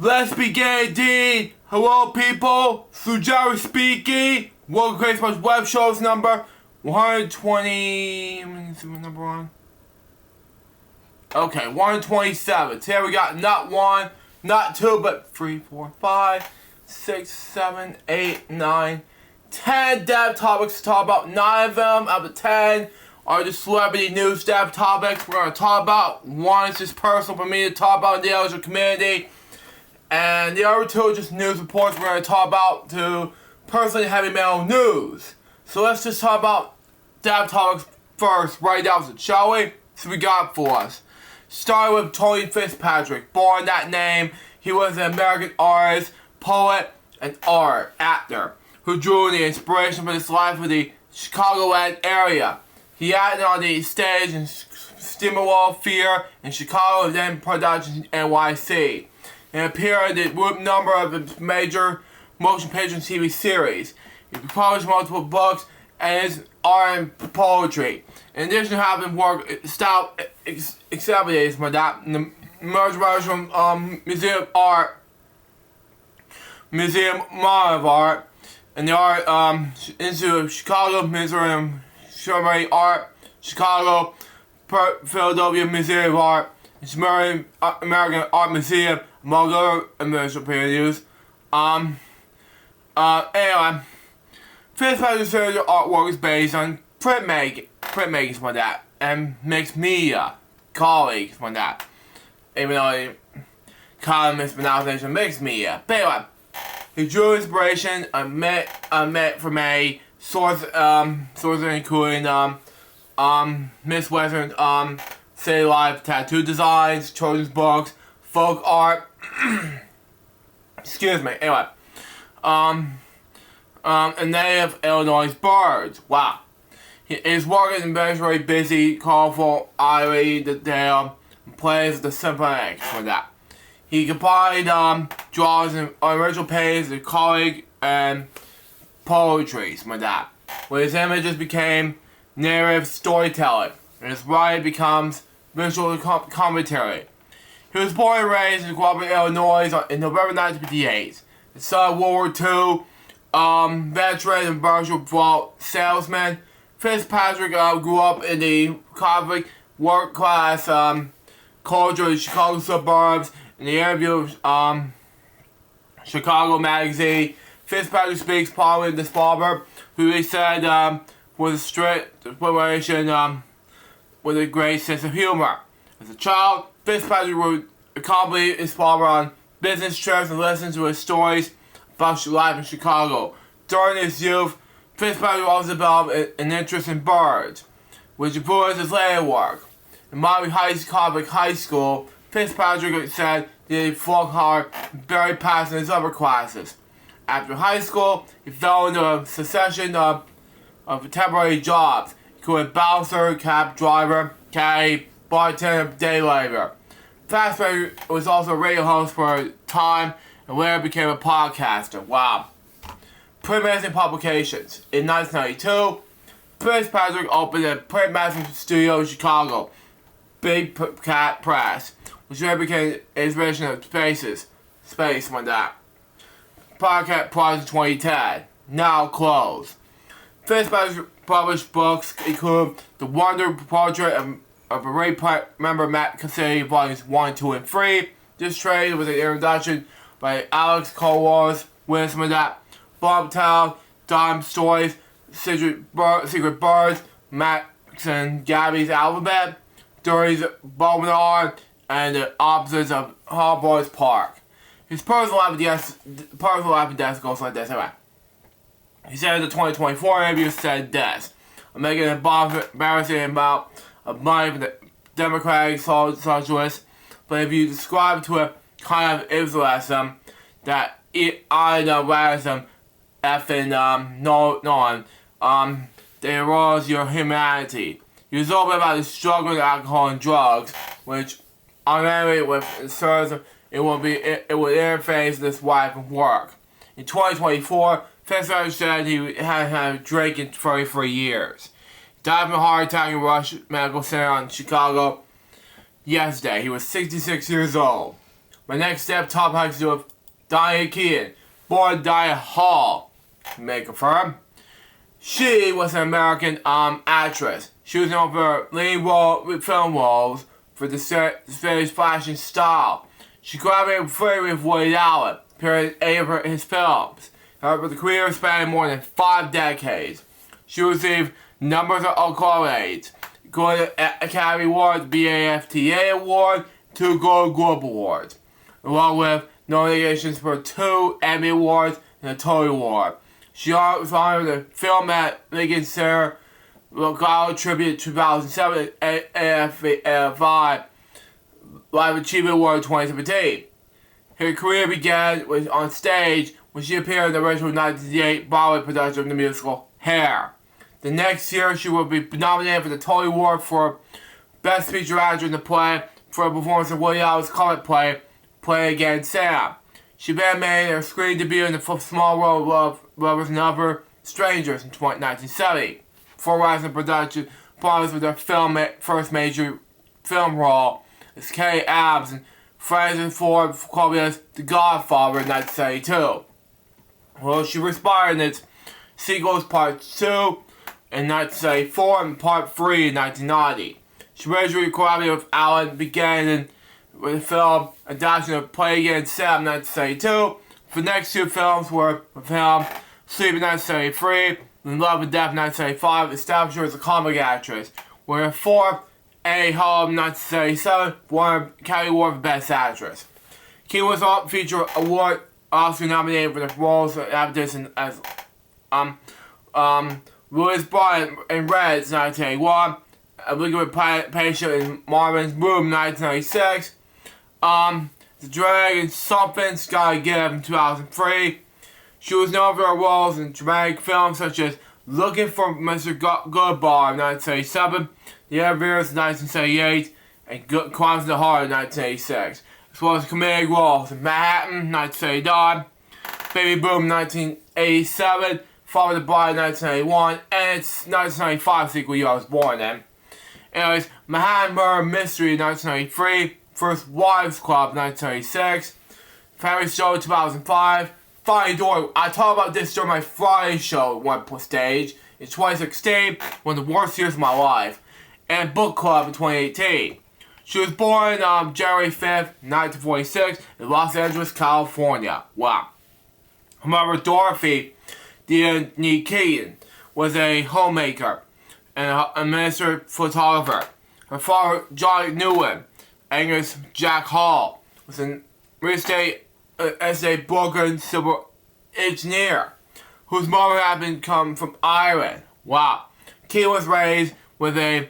Let's begin indeed. Hello people, Jerry speaking. Welcome to TheCrazyBunch's WebShow's number 120, let me see what number on. Okay, 127. Today we got not one, not two, but 3, 4, 5, 6, 7, 8, 9, 10 dev topics to talk about. 9 of them out of the 10 are the celebrity news dev topics we're going to talk about. One is just personal for me to talk about in the eligible community. And the other two are just news reports we're going to talk about to personally heavy metal news. So let's just talk about dev topics first, right now, shall we? So we got for us. Starting with Tony Fitzpatrick. Born that name, he was an American artist, poet, and art actor who drew the inspiration for his life with the Chicagoland area. He acted on the stage in Steamroller Theater in Chicago and then Productions in NYC. And appeared in a number of major motion picture and TV series. He published multiple books and his art and poetry. In addition to having worked style exhibits for that, the merge from Museum of Art, Museum of Art, and the Art Institute of Chicago, Museum of Art, Chicago, Philadelphia Museum of Art, and American Art Museum, among other administrative use. Anyway, Fitzpatrick's artwork is based on printmaking for that, and mixed media colleagues for that. Even though he kind of mispronunciation mixed media. But anyway, he drew inspiration from a sources including Miss Western City Life tattoo designs, children's books, folk art. Excuse me. Anyway, and native Illinois birds. Wow. His work is very busy, colorful, airy, detailed, and plays the symphonic for that. He combined draws and original paintings, and colleague and poetry for that. Where his images became narrative storytelling, and his writing becomes visual commentary. He was born and raised in Guadalupe, Illinois in November 1958. His son of World War II, veteran and commercial vault salesman. Fitzpatrick grew up in the conflict work-class culture of the Chicago suburbs. In the interview with Chicago Magazine, Fitzpatrick speaks probably this barber, who he said was a strict exploration with a great sense of humor. As a child, Fitzpatrick would accompany his father on business trips and listen to his stories about life in Chicago. During his youth, Fitzpatrick also developed an interest in birds, which influenced his later work. In Miami High School, Fitzpatrick said that he fought hard and very passionate in his upper classes. After high school, he fell into a succession of temporary jobs, including bouncer, cab driver, caddy, bartender, day labor. Fitzpatrick was also a radio host for a time and later became a podcaster. Wow. Print magazine publications. In 1992, Fitzpatrick opened a print magazine studio in Chicago, Big Cat Press, which later became his vision of space when that. Podcast project in 2010, now closed. Fitzpatrick published books include The Wonder Portrait of a Ray member Matt Cassidy, volumes 1, 2, and 3. This trade was an introduction by Alex Colwars, Wisdom of that, Bob Town, Dime Stories, Secret Birds, Max and Gabby's Alphabet, Dory's Bowman, and the opposites of Harbour's Park. His personal life and death goes like this. Anyway, he said in the 2024 interview, said this: "I'm making an embarrassing amount of money for the Democratic Socialists, but if you describe to a kind of Islamism that I know radism effing they erode your humanity. He was open about the struggle with alcohol and drugs, which on enemy with serves it will interface this wife and work. In 2024, Fitzpatrick said he had drinking 33 years. He died from a heart attack in Rush Medical Center in Chicago yesterday. He was 66 years old. My next step top has to do with Diane Keaton, born Diane Hall, may confirm. She was an American actress. She was known for leading film roles for the Spanish fashion style. She collaborated frequently with Woody Allen, appearing in 8 of his films. However, the career spanned more than 5 decades. She received numbers of accolades, including the Academy Award, the BAFTA Award, 2 Gold Globe Awards, along with nominations for 2 Emmy Awards and a Tony Award. She was honored with the Film at Lincoln Center Gallo Tribute 2007 and AFI Live Achievement Award 2017. Her career began on stage when she appeared in the original 1988 Broadway production of the musical Hair. The next year, she will be nominated for the Tony Award for Best Feature Actor in the Play for a performance of Woody Allen's comic play, Play Again Sam. She then made her screen debut in the small role of Lovers and Other Strangers in 1970. Before rising production partners with her first major film role as Kay Adams and Francis Ford Coppola's The Godfather in 1972. Well, she responded in its sequels Part 2 in 1974 and Part 3 in 1990. She originally collaborated with Allen, began with the film adaptation of Play Again Sam in 1972. The next 2 films were with him, Sleep in 1973 and Love and Death in 1975, established her as a comic actress, where her 4th A Home in 1977 won Academy Award for Best Actress. Keaton was on feature award, also nominated for the roles of adaptation as Louis Bryant in Reds 1981, A Liquid Patient in Marvin's Room 1996, The Dragon Something's Gotta Give in 2003. She was known for her roles in dramatic films such as Looking for Mr. Goodbar in 1977, The Evereers in 1978, and Good Crimes in the Heart in 1986, as well as comedic roles in Manhattan 1979, Baby Boom 1987, Father the Bride 1981, and its 1995 sequel Year I Was Born in. Anyways, Manhattan Murder Mystery 1993, First Wives Club 1996, Family Show 2005, Finding Dory. I talked about this during my Friday show at one stage in 2016, one of the worst years of my life, and Book Club in 2018. She was born on January 5th, 1946 in Los Angeles, California. Wow. Her mother, Dorothy D. Keaton, was a homemaker and a minister photographer. Her father, John Newland, Angus Jack Hall, was a real estate broker and civil engineer, whose mother had come from Ireland. Wow. Keaton was raised with a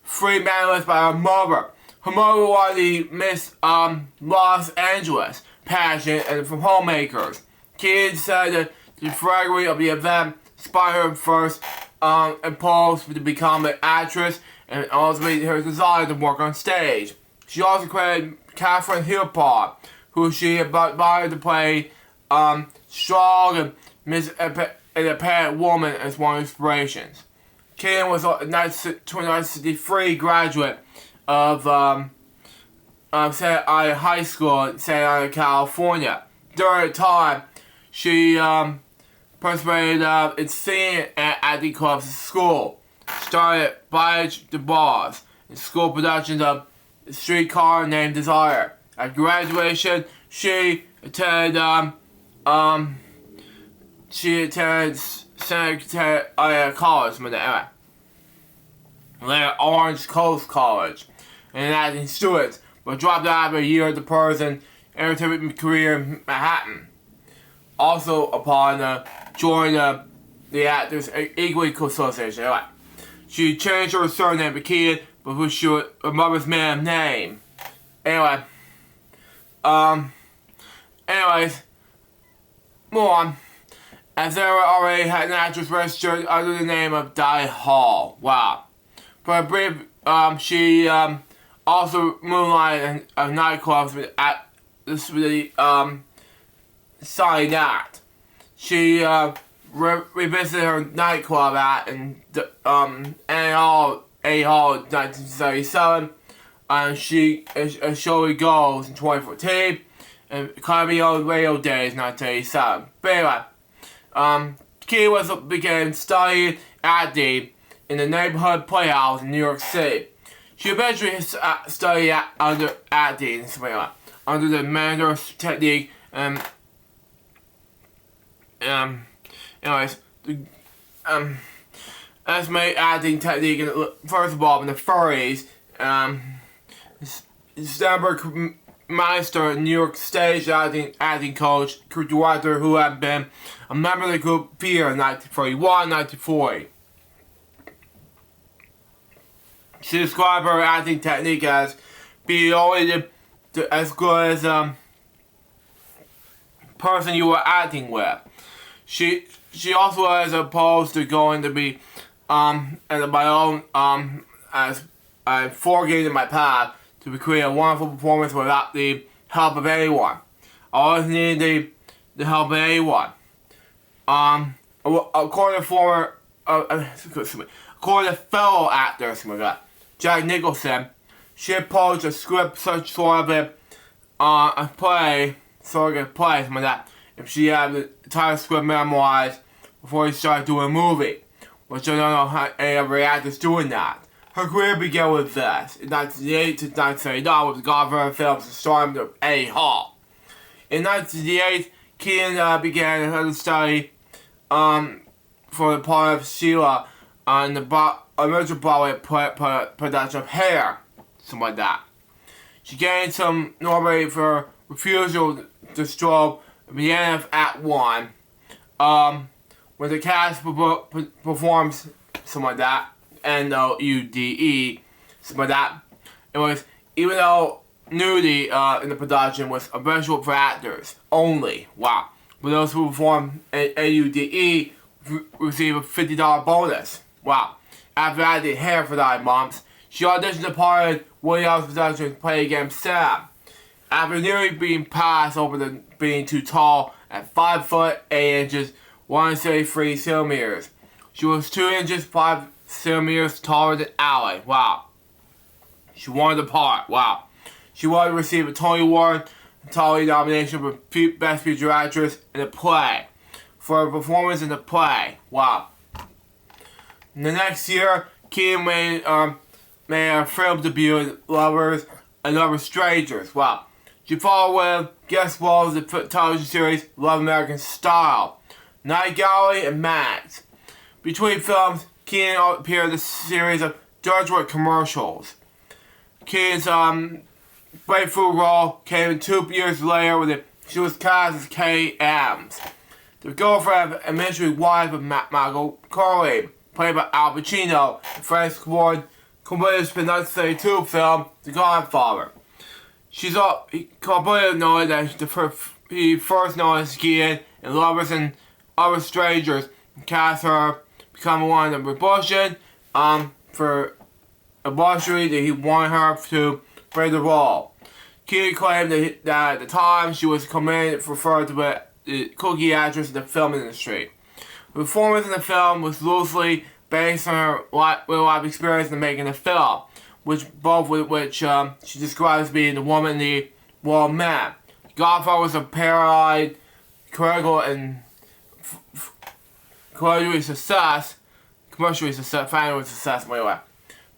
free management by her mother. Her mother was the Miss Los Angeles pageant and from homemakers. Keaton said that the fragment of the event inspired her first impulse to become an actress and ultimately her desire to work on stage. She also credited Catherine Hillpot, who she admired to play strong and independent woman as one of her inspirations. Keaton was a 1963 graduate of Santa Ana High School in Santa Ana, California. During the time, she participated in singing at acting clubs at school. Started Blanche DeBoss in school productions of Streetcar Named Desire. At graduation, she attended Santa Ana College, later Orange Coast College, and acting students, but dropped out of a year at the Persian entertainment career in Manhattan. Also upon joining the Actors Equity Association. Anyway, she changed her surname to Keaton, but who she was her mother's maiden name. Anyway, anyways, move on. As there already had an actress registered under the name of Diane Hall. Wow. For a brief, she also moonlighted in nightclubs with the Sunny Night. She revisited her nightclub act and all A Hall in 1977, and she showed goals in 2014, and Cameo Radio Days 1987. But anyway, Key began studying acting in the neighborhood playhouse in New York City. She eventually studied under acting under the Mandar's technique and estimated acting technique first of all in the 30s. Stanberg master, New York stage acting coach, director who had been a member of the group Fear in 1941, 1940. She described her acting technique as being only as good as person you were acting with. She also, as opposed to going to be and my own as I'm forgetting my path to create a wonderful performance without the help of anyone. I always needed the help of anyone. According to fellow actor Jack Nicholson, she approached a script such sort of a play, something like that, if she had the entire script memorized before she started doing a movie, which I don't know how any other actors doing that. Her career began with this. In 1988 to 1979 with the Godfather films and starring of A Hall. In 1988, Keane began her study for the part of Sheila on the original Broadway production of Hair, something like that. She gained some notoriety for refusal to strobe at the end of Act 1, when the cast performs something like that, N-O-U-D-E, something like that. It was, even though nudity in the production was available for actors only, wow. But those who perform A-U-D-E receive a $50 bonus, wow. After acting Hair for 9 months, she auditioned the part in Woody Allen's production to play against Sam. After nearly being passed over the being too tall at 5 foot 8 inches, 173 centimeters. She was 2 inches 5 centimeters taller than Allen. Wow. She won the part. Wow. She won to receive a Tony Award and Tony nomination for Best Feature Actress in a Play for her performance in the play. Wow. In the next year, Keane made a film debut in Lovers and Lovers Strangers. Wow. She followed with guest roles in the television series Love American Style, Night Gallery, and Max. Between films, Keane appeared in a series of Dodgewood commercials. Keane's breakthrough role came 2 years later when she was cast as Kay Adams, the girlfriend and eventually wife of Michael Corleone, played by Al Pacino, in Francis Ford Coppola's 1932 film The Godfather. She's Coppola known that he first known as Keane in Lovers and Other Strangers, and cast her become one of the Rebellion for adultery that he wanted her to play the role. Keane claimed that at the time she was commended referred to the cookie actress in the film industry. The performance in the film was loosely based on her real-life experience in making the film, which she describes as being the woman in the world man. Godfather was a parodied critical and commercially success, finally success, anyway.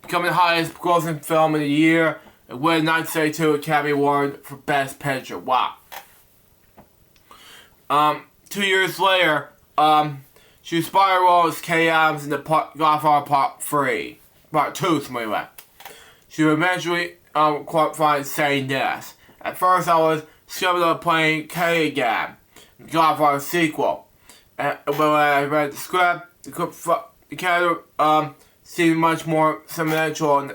Becoming the highest grossing film of the year, and winning the 1972 Academy Award for Best Picture. Wow. 2 years later, she inspired role as Kay Adams in the Godfather Part 2, something like that. She would eventually qualified saying this. At first I was scared of playing Kay again, the Godfather sequel. But when I read the script, the character seemed much more sentimental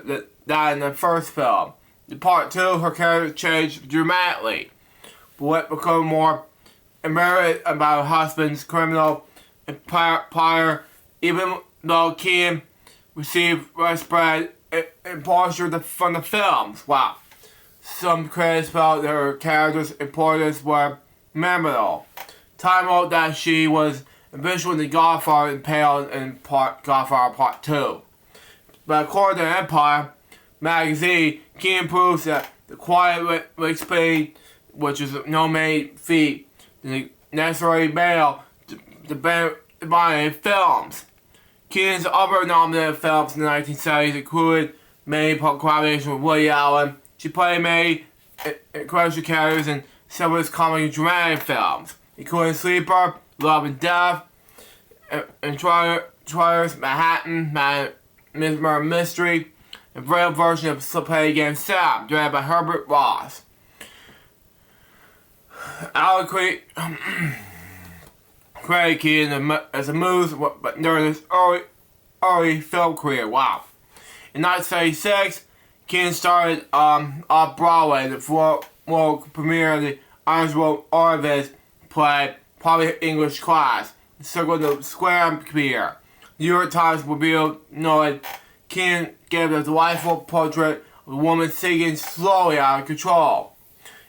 than in the first film. In Part 2, her character changed dramatically, but became more embarrassed about her husband's criminal empire, even though Keane received widespread exposure from the films. Wow. Some critics felt that her character's importance were memorable. Time wrote that she was eventually the Godfather impaled in Godfather Part 2. but according to Empire magazine, Keenan proves that the quiet rate speed, which is no made feat, the necessary bail to buy films. Keenan's other nominated films in the 1970s included many collaborations with Woody Allen. She played many crucial characters in several of his comedy and dramatic films, including Sleeper, Love and Death, and Triers, Manhattan, Murder Mystery, and a real version of Play Against Sam, directed by Herbert Ross. Alan credited Keenan as a muse, but during his early film career. Wow. In 1976, Keenan started off Broadway the world premiere of the Irish Orvis play, Public English Class, circled the square premiere. New York Times revealed noted Keenan gave a delightful portrait of a woman singing slowly out of control.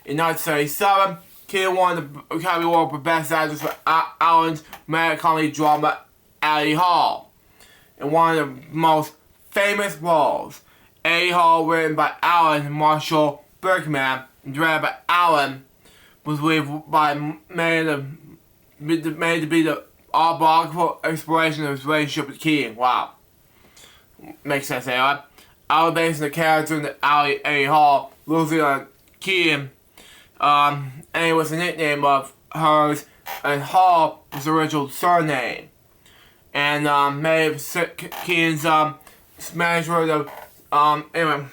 In 1977, Keenan won the Academy Award for Best Actress for Allen's romantic comedy drama Annie Hall. In one of the most famous roles, Annie Hall, written by Allen and Marshall Berkman and directed by Allen, was believed by made to be the autobiographical exploration of his relationship with Keenan. Wow. Makes sense, anyway. Allen based the character in the Annie Hall, losing on Keenan. Annie was a nickname of hers, and Hall was the original surname. And many of Keenan's management of anyway.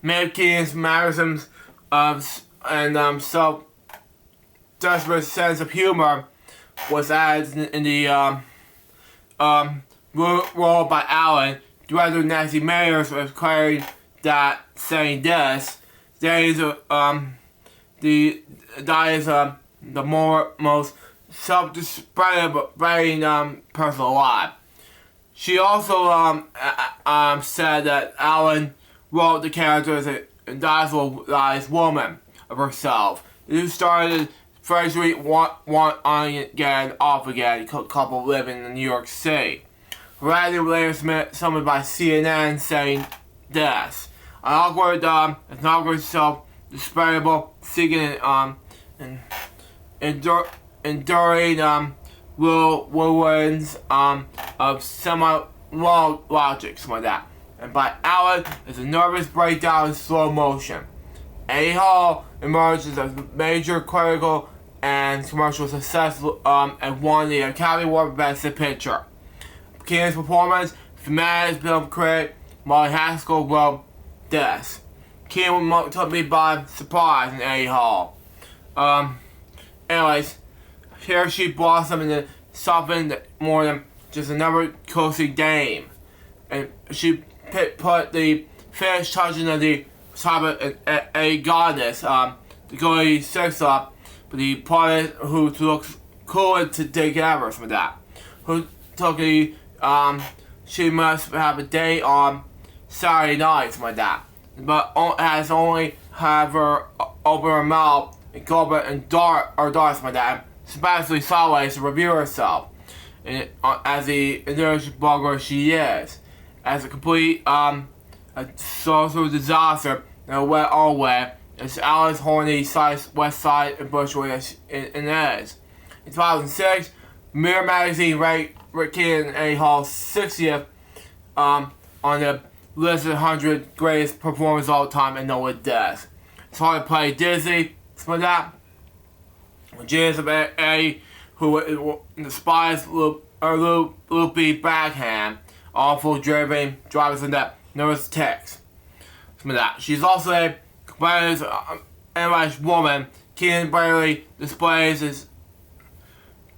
Many of Keenan's mannerisms and self-desperate sense of humor was added in the role by Allen. Director Nancy Meyers was claiming that saying this, that is the most self-deprecating but very personal alive. She also said that Allen wrote the character as an idealized woman of herself. It started very sweet, one on again, off again, couple living in New York City. Randy later summoned by CNN saying this: an awkward, self-despicable, seeking and enduring whirlwinds of semi-long logic, something like that. And by Allen is a nervous breakdown in slow motion. Annie Hall emerged as a major critical and commercial success and won the Academy Award for Best Picture. Keenan's performance, Humanities film critic Molly Haskell wrote this: Keenan took me by surprise in Annie Hall. Anyways, here she blossomed into something more than just another cozy dame. And she put the finish touching of the type of a goddess, the Goldie Six up, but the part who looks cooler to dig ever from that. Who took the she must have a date on Saturday night, something like that. But has only have her open her mouth and go up and dart something like that, especially sideways to review herself. And as the inertia bugger she is. As a complete a social disaster and went all way. It's Allen's horny west side and Bushwick in is. In 2006, Mirror Magazine ranked Keenan and Annie Hall 60th on the list of 100 greatest performers of all time, and no one does. It's hard to play Disney, something like that. James of Eddie, who despises loopy backhand, awful driving drivers in that nervous text. Some of that. She's also a competitive English woman. Keenan barely displays his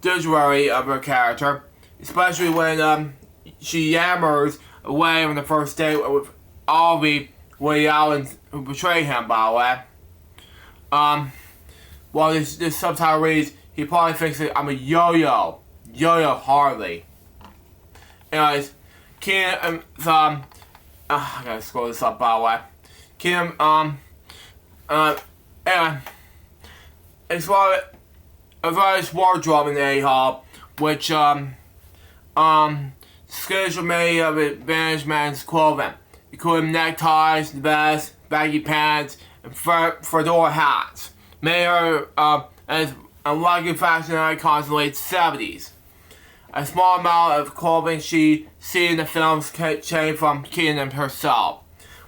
dictionary of her character, especially when she yammers away on the first date with Alvy, Woody Allen, who betrayed him, by the way. While this subtitle reads, he probably thinks that I'm a yo-yo. Yo-yo Harley. Anyways, Keenan, I gotta scroll this up, by the way. Keenan, anyway, it's a various wardrobe in the Annie Hall, which, Skirts were made of advanced men's clothing, including neckties, vests, baggy pants, and fedora hats. Made her as unlikely fashion icons in the late 70s. A small amount of clothing she seen in the films came from Keenen herself,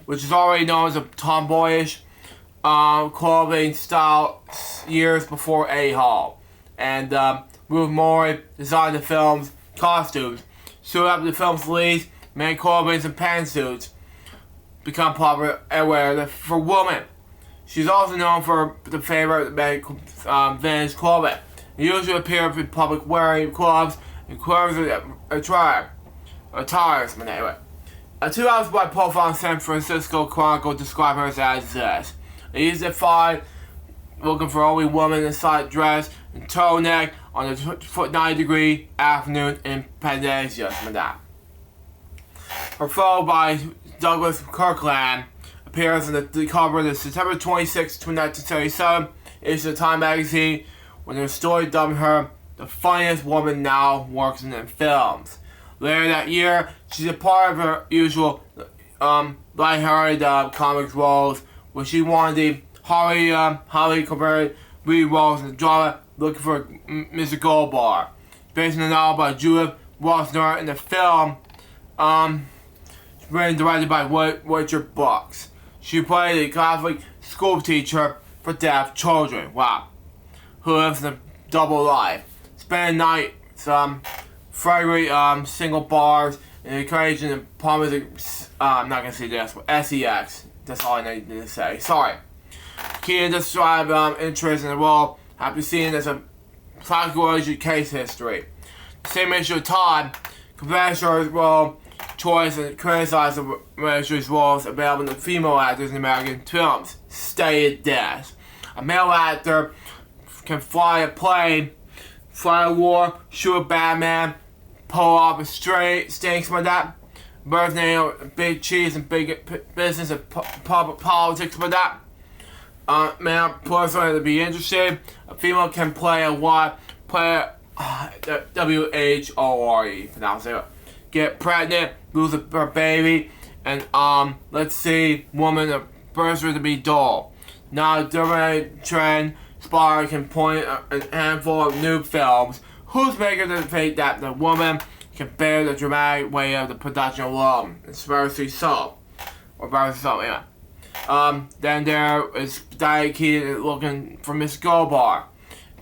which is already known as a tomboyish clothing style years before A-Hall. And Ruth Maury designed the film's costumes. Soon after the film's release, many clothing and pantsuits become popular everywhere for women. She's also known for the favorite vintage clothing. It usually appears in public wearing clubs and clothes attire. Anyway. A 2005 profile in San Francisco Chronicle described her as this. Easy to find, looking for only woman in side dress and turtleneck on a 90-degree afternoon in Pandasia. Her photo by Douglas Kirkland appears on the cover of the September 26, 1977 issue of Time magazine, when her story dubbed her the funniest woman now working in films. Later that year, she's a part of her usual lighthearted comics roles, where she won the Holly Corbett lead roles in the drama Looking for Mr. Goldbar, based on a novel by Judith Rosner, in the film written and directed by Richard Brooks. She played a Catholic school teacher for deaf children, who lives in a double life. Spend nights fragrant single bars and occasion and promising. I'm not gonna say this, but sex. That's all I need to say. Sorry. Keenen described interest in the role after seeing as a practical case history. The same issue of Time compares her role choice and criticized the registry's roles available to female actors in American films. Stated this: a male actor can fly a plane, fly a war, shoot a Batman, pull off a straight stinks like that, birth name, big cheese and big business and public politics like that. Male person to be interested. A female can play a what? Play WHORE. Pronounce it. Get pregnant, lose her baby, and let's see, woman, a person to be dull. Now, during trend, Spar can point a handful of new films. Who's making the fate that the woman can bear the dramatic weight of the production alone? It's very so. Or very so, yeah. Then there is Diane Keenen looking for Miss Goldbar.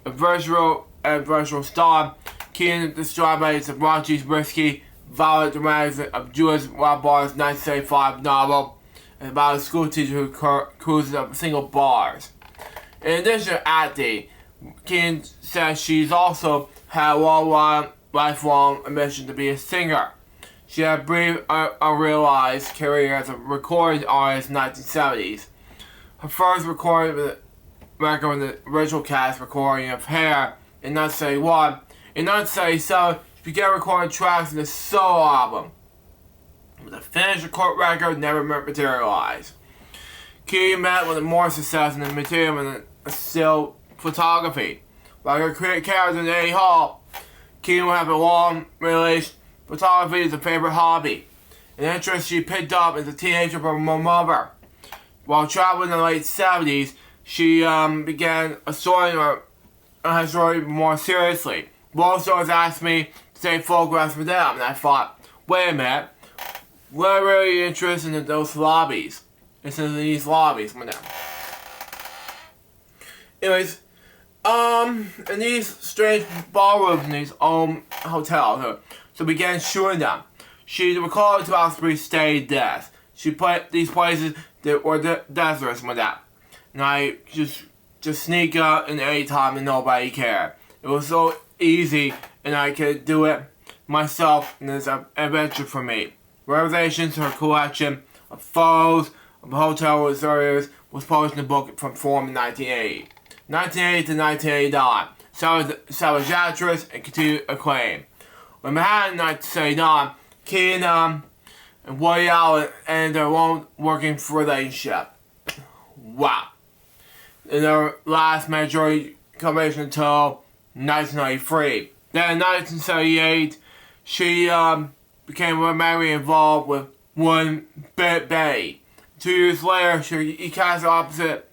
A virtual star, Keenen described as a raunchy, risky, violent dramatic of Julius Robards' 1975 novel about a school teacher who cruises up single bars. In addition to acting, Keenen says she's also had a lifelong ambition to be a singer. She had a brief, unrealized career as a recording artist in the 1970s. Her first recording record was the original cast recording of Hair in 1971. In 1977, she began recording tracks in the solo album, but the finished record never materialized. Keenen met with more success in the material and still photography. Like her character in A-Hall, Keenen will have a long relation. Photography is a favorite hobby, an interest she picked up as a teenager from her mother. While traveling in the late 70s, she began assorting her story more seriously. Most stores asked me to take photographs for them, and I thought, wait a minute, we're really interested in those lobbies. It's in these lobbies. Anyways, in these strange ballrooms in these old hotels, so began shooting them. She recalled 2003 stayed death. She put these places that were deserts with that. And I just sneak out in any time and nobody cared. It was so easy and I could do it myself, and it's an adventure for me. Revelations, her collection of photos of hotel reserves was published in a book from Forum in 1980. 1980 to 1989, Savage actress and continued acclaim. When Manhattan in 1979, Keenen and Woody Allen ended their long working relationship. Wow. In their last major collaboration until 1993. Then in 1978, she became romantically involved with one Betty. 2 years later, he cast opposite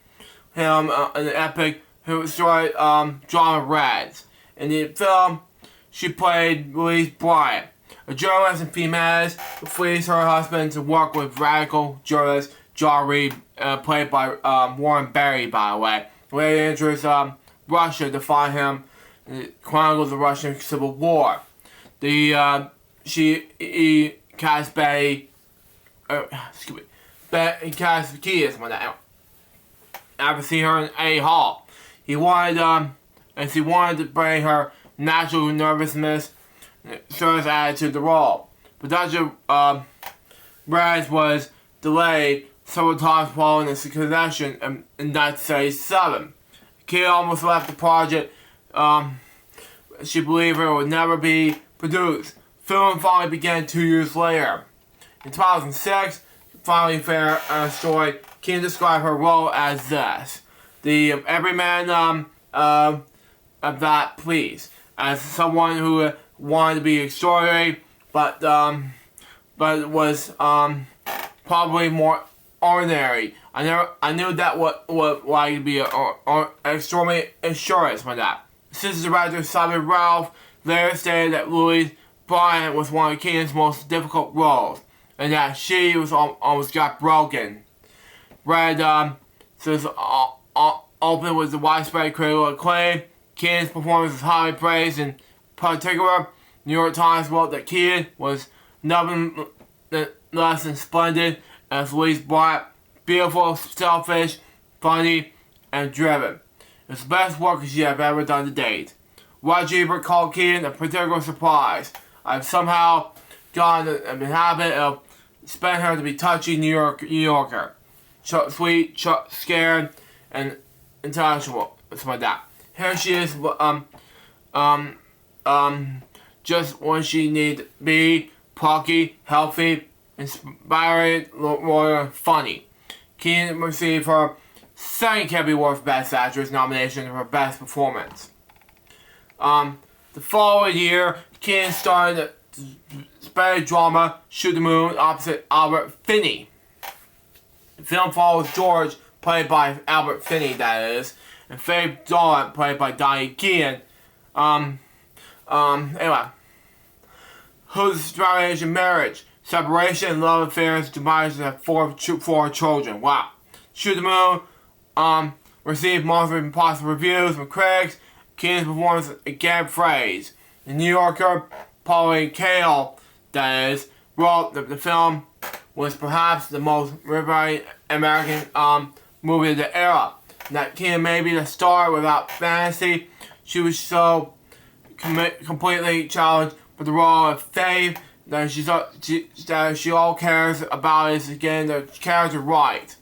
him in the epic historic drama Reds. In the film, she played Louise Bryant, a journalist and feminist who flees her husband to work with radical journalist John Reed, played by Warren Beatty, by the way. Later enters Russia to find him. It chronicles the Russian Civil War. He cast Betty. He cast Kiedis when that. After seeing her in A Hall, he wanted to bring her natural nervousness service attitude to the role. Production Reds was delayed several times following the succession in 1977. Kidd almost left the project. She believed it would never be produced. Film finally began 2 years later. In 2006, finally fair story, Kidd described her role as this: the everyman of that please, as someone who wanted to be extraordinary, but was probably more ordinary. I knew that what like to be an extraordinary assurance for that. Assistant director Simon Ralph later stated that Louise Bryant was one of Kidd's most difficult roles, and that she was almost got broken. Red says opened with the widespread critical acclaim. Kidd's performance was highly praised. In particular, New York Times wrote that Kidd was nothing less than splendid as Louise Bryant, beautiful, selfish, funny, and driven. It's the best work she has ever done to date. Roger Ebert called Kidd a particular surprise. I've somehow gotten in the habit of expecting her to be touchy New Yorker. Sweet, scared, and intellectual. Something like that. Here she is, just when she needs to be: plucky, healthy, inspiring, loyal, funny. Kidd received her second Academy Award for Best Actress nomination for Best Performance. The following year, Kidd starred in the sped drama Shoot the Moon opposite Albert Finney. The film follows George, played by Albert Finney, that is, and Faye Dolan, played by Donnie Keaton. Anyway. Whose strategy marriage, separation, and love affairs, demise have four children. Wow. Shoot the Moon received mostly positive reviews from critics. Kidd's performance again praised. The New Yorker, Pauline Kael, that is, wrote that the film was perhaps the most riveting American movie of the era. That Kidd may be the star without fantasy. She was so completely challenged with the role of Faith that she all cares about is getting the character right.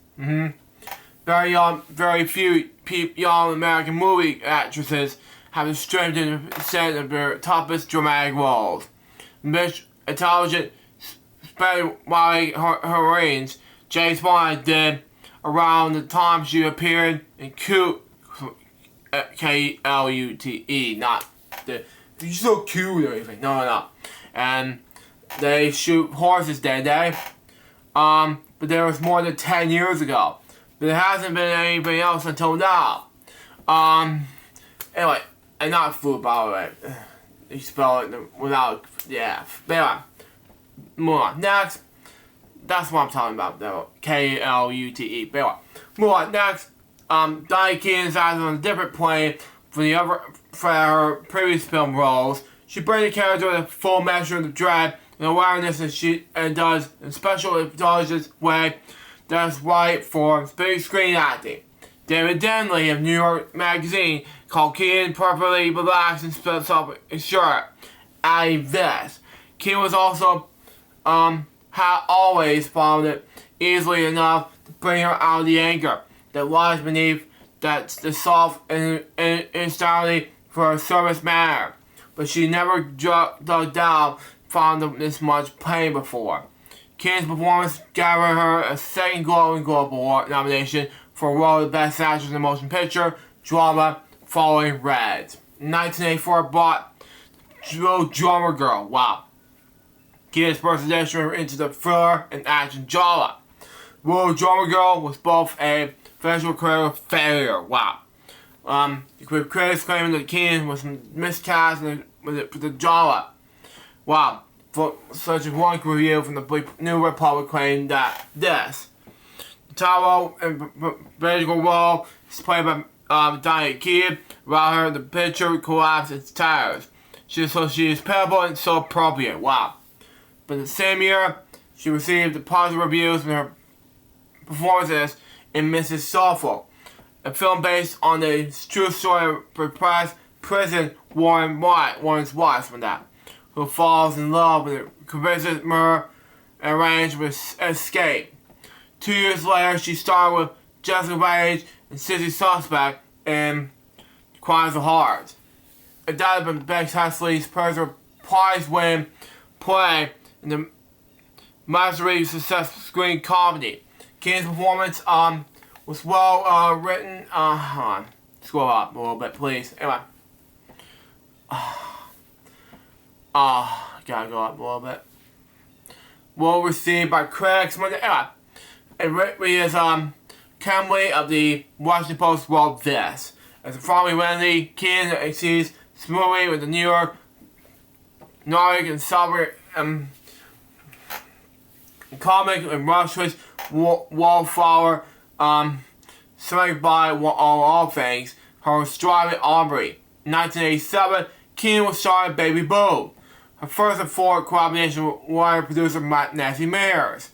Very few young American movie actresses have the strength to set of their toughest dramatic roles. Miss intelligent, spread wide her range, James Bond did around the time she appeared in Cute, K-L-U-T-E, not the, you're so cute or anything, no. And they shoot horses that day, but there was more than 10 years ago. But there hasn't been anything else until now. Anyway, and not food, by the way. You spell it without, yeah. But anyway, move on. Next, that's what I'm talking about, though. K-L-U-T-E. But anyway, move on. Next, Donnie Keaton is on a different plane for her previous film roles. She brings the character with a full measure of dread and awareness, and does in special intelligence way that's right for big screen acting. David Denley of New York Magazine called Keaton perfectly relaxed and self-assured, adding this: Keaton was also had always found it easily enough to bring her out of the anger that lies beneath the soft insanity for her service manner. But she never dug down, found this much pain before. Keaton's performance gathered her a second Golden Globe Award nomination for a role of Best Actress in a Motion Picture Drama following Red. In 1984, brought Drummer Girl. Wow. Keen's personalization into the thriller and action genre. World Drama Girl was both a financial career failure. Wow. The critics claiming that Keen was miscast with the genre. Wow. For such a one review from the New Republic claimed that this. The title and magical role is played by Diane Keen. Around her, the picture collapsed its tires. She is payable and so appropriate. Wow. But the same year, she received positive reviews for her performances in Mrs. Soulful, a film based on the true story of repressed prison Warren's wife from that, who falls in love with a convincing murder and arranged with escape. 2 years later, she starred with Jessica Rage and Sissy Suspect in Crimes of Heart. Adapted by Bex Hesley's Pulitzer Prize-winning play in the massively successful screen comedy. Keen's performance was well written. Hold on. Scroll up a little bit, please. Anyway. Gotta go up a little bit. Well received by critics. Anyway. It really is Campbell of the Washington Post wrote this. As a following Wendy, Keen exceeds smoothly with the New York, Nordic, and Southern comic and Russia's Wallflower, selected by all things, her Strawberry Aubrey. In 1987, Keen was starred Baby Boom, her first of four collaboration with writer producer Nancy Meyers.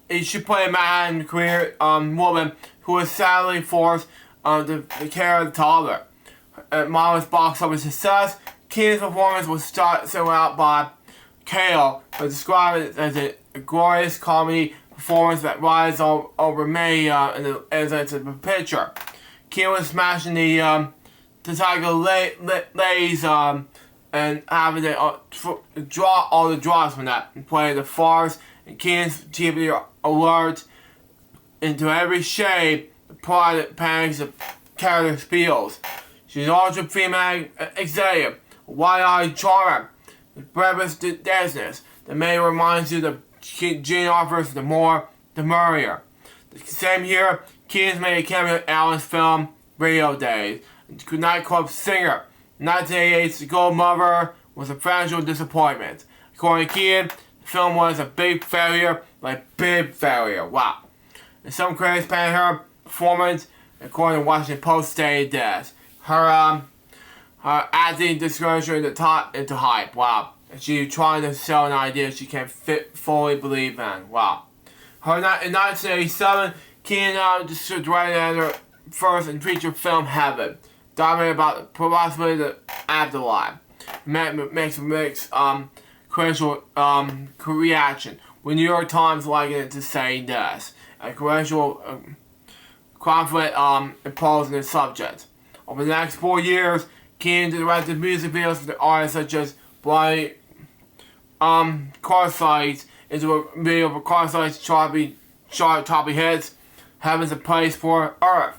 She played a Manhattan career woman who was sadly forced to care of the toddler. At modest box office success, Keen's performance was singled out by Kale, but described it as a glorious comedy performance that rides over many as a picture. Keen was smashing the tiger lays and having to draw all the draws from that and play the farce and Keen's keeping alert into every shade the pride that panics the character feels. She's also female executive, wide-eyed charmer, with breathless danceness that may remind you that Gene offers the more, the merrier. The same year, Keen's made a cameo in Allen's film Radio Days, a nightclub singer. 1988's The Gold Mother was a fragile disappointment. According to Keen, the film was a big failure, Wow. And some critics painted her performance, according to Washington Post, stated this. Her acting discouraged her into hype. Wow. And she trying to sell an idea she can't fully believe in. Wow. In 1987, Keen directed her first and feature film Heaven, documented about the possibility of the afterlife. Makes mixed critical reaction. With New York Times liking it to say this. A critical conflict imposed in the subject. Over the next 4 years, Keen directed music videos for the artists such as Brian Carsides into a video for Carsides chart topping hits, Heaven's a Place for Earth.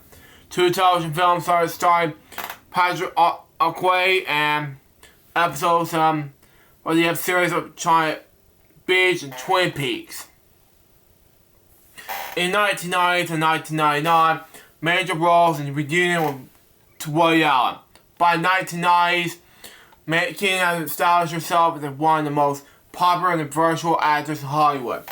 2 television films starring Patrick Arquette and episodes of the series of China Beach and Twin Peaks. In 1990 to 1999, major roles in the reunion to Woody Allen. By the 1990s, Keen has established herself as one of the most popular and versatile actors in Hollywood.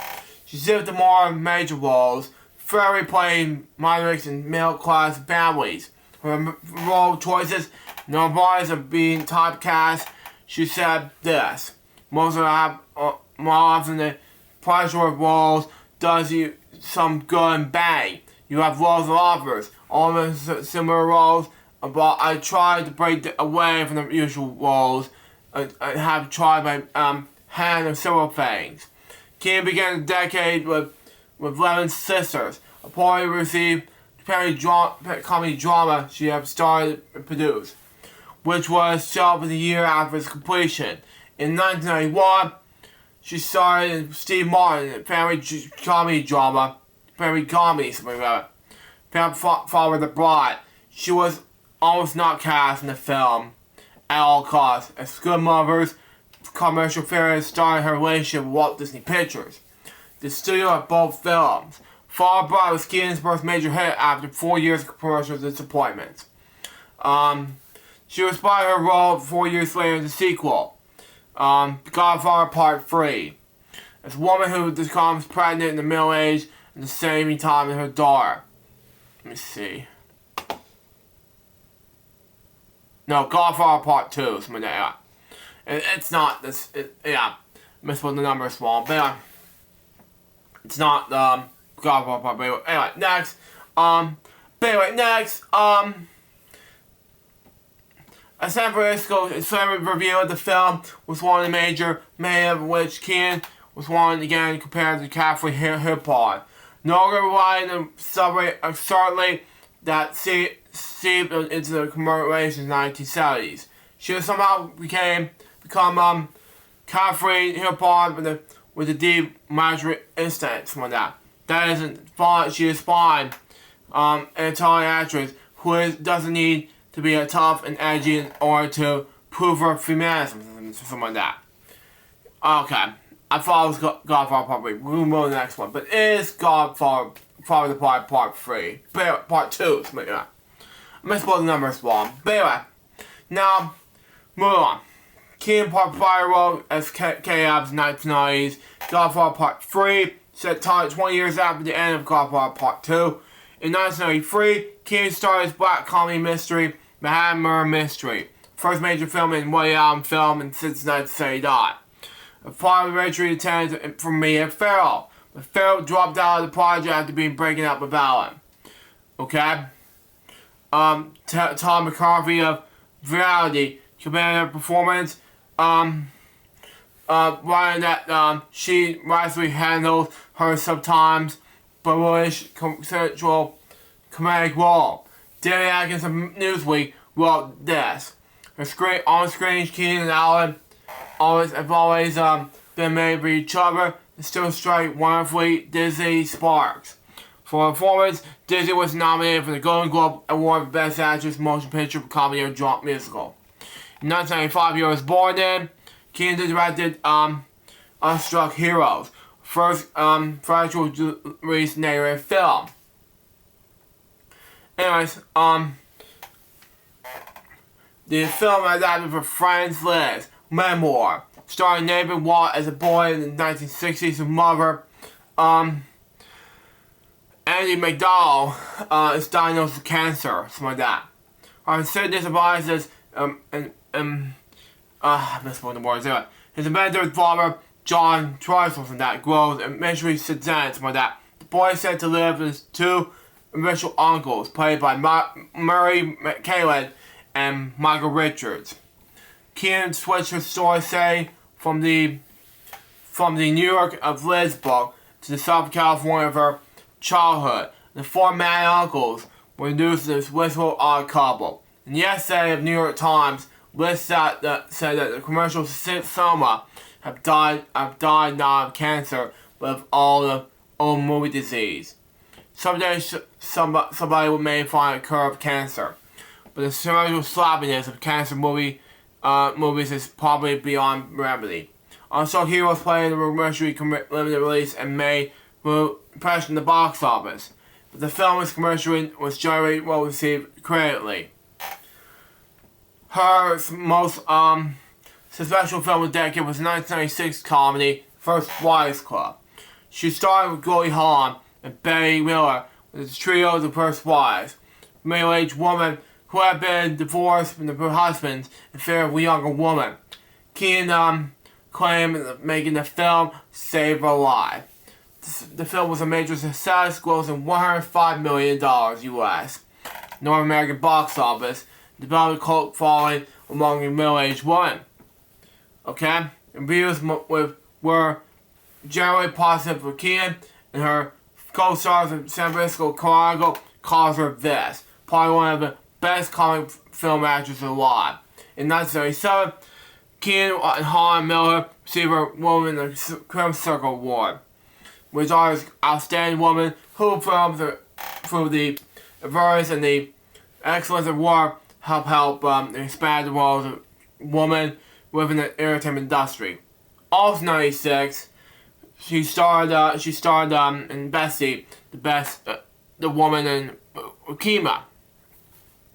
She shifted more major roles, fairly playing moderates and middle-class families. Her role choices, no bodies of being typecast, she said this. Most of them have more often than pressure roles does you some good and bang. You have roles of offers, all of them similar roles, but I tried to break away from the usual roles. I have tried my hand on several things. Keen began the decade with 11 Sisters, a poorly received comedy drama she had started and produced, which was shelved a year after its completion. In 1991, she starred in Steve Martin, family comedy drama, Father the Bride. She was almost not cast in the film at all costs. As good mothers, commercial failure started her relationship with Walt Disney Pictures, the studio of both films. Fall Out Boy was Keaton's first major hit after 4 years of commercial disappointments. She was by her role 4 years later in the sequel, Godfather Part 3. As a woman who becomes pregnant in the middle age at the same time as her daughter. Let me see. No, Godfather Part 2 is my name. It's not this. Yeah, misspelled the number small, but yeah, it's not Godfather Part 3. Anyway, next. A San Francisco celebrity review of the film was one of the major, many of which Keaton was one again compared to Catherine Hippolyte. No relying on subway certainly that seeped into the commercial relations in the 1970s. She somehow become Catherine Hippolyte with a deep management instinct from that. That isn't fine. She is fine. An Italian actress who doesn't need to be a tough and edgy in order to prove her feminism, something like that. Okay, I thought it was Godfather Part 3. We'll move on to the next one, but it is Godfather Part 3. Part 2, something like that. I misspelled the numbers wrong. But anyway, now, move on. Keaton Part 5 role as K-Ab's 1990s. Godfather Part 3, set 20 years after the end of Godfather Part 2. In 1993, Keaton starred as black comedy mystery, Manhattan Murder Mystery. First major film in Woody Allen film since 1979. A parliamentary attendance from Mia Farrow. But Farrow dropped out of the project after being breaking up with Allen. Okay? Tom McCarthy of Variety commended her performance. Writing that she wisely handled her sometimes boyish, consensual comedic role. Danny Atkins of Newsweek wrote this. Her on-screen Keaton and Allen have always been made for each other and still strike wonderfully Disney sparks. For her performance, Disney was nominated for the Golden Globe Award for Best Actress Motion Picture for Comedy or Drama Musical. In 1995, he was born in. Keaton directed Unstruck Heroes, first actual release narrative film. Anyways, the film adapted for Franz Liszt memoir, starring Nathan Watt as a boy in the 1960s. His mother, Andy McDowell, is diagnosed with cancer, something like that. Sidney advises, I misspelled the words anyway. His inventor father, John Trifles, and that grows and eventually sits down, something like that. The boy is said to live with his two original uncles, played by Murray McCallan and Michael Richards. Keaton switched her story, say, from the New York of Liz book to the Southern California of her childhood. The four mad uncles were introduced to this wistful odd couple. And yesterday of New York Times, Liz said that the commercial Selma have died not of cancer, but of all the old movie disease. Someday somebody may find a cure of cancer, but the commercial sloppiness of cancer movies is probably beyond remedy. Also, Heroes playing the commercially limited release and made impression in the box office, but the film was generally well received critically. Her most successful film of the decade was the 1996 comedy First Wives Club. She starred with Goldie Hawn and Betty Miller with the trio of the First Wives, a middle-aged woman who had been divorced from her husband in favor of a younger woman. Keaton claimed that making the film saved her life. The film was a major success, grossing $105 million US. North American box office, developed a cult following among the middle-aged women. Okay? Reviews were generally positive for Keaton, and her co-stars in San Francisco Chronicle calls her this, probably one of the best comic film actresses alive. In 1977, Keaton and Helen Miller received a Woman in the Crime Circle Award, which honors outstanding woman who films through the various and the excellence of work help expand the world of women within the entertainment industry. Also, 96, she starred in Bessie, the woman in leukemia,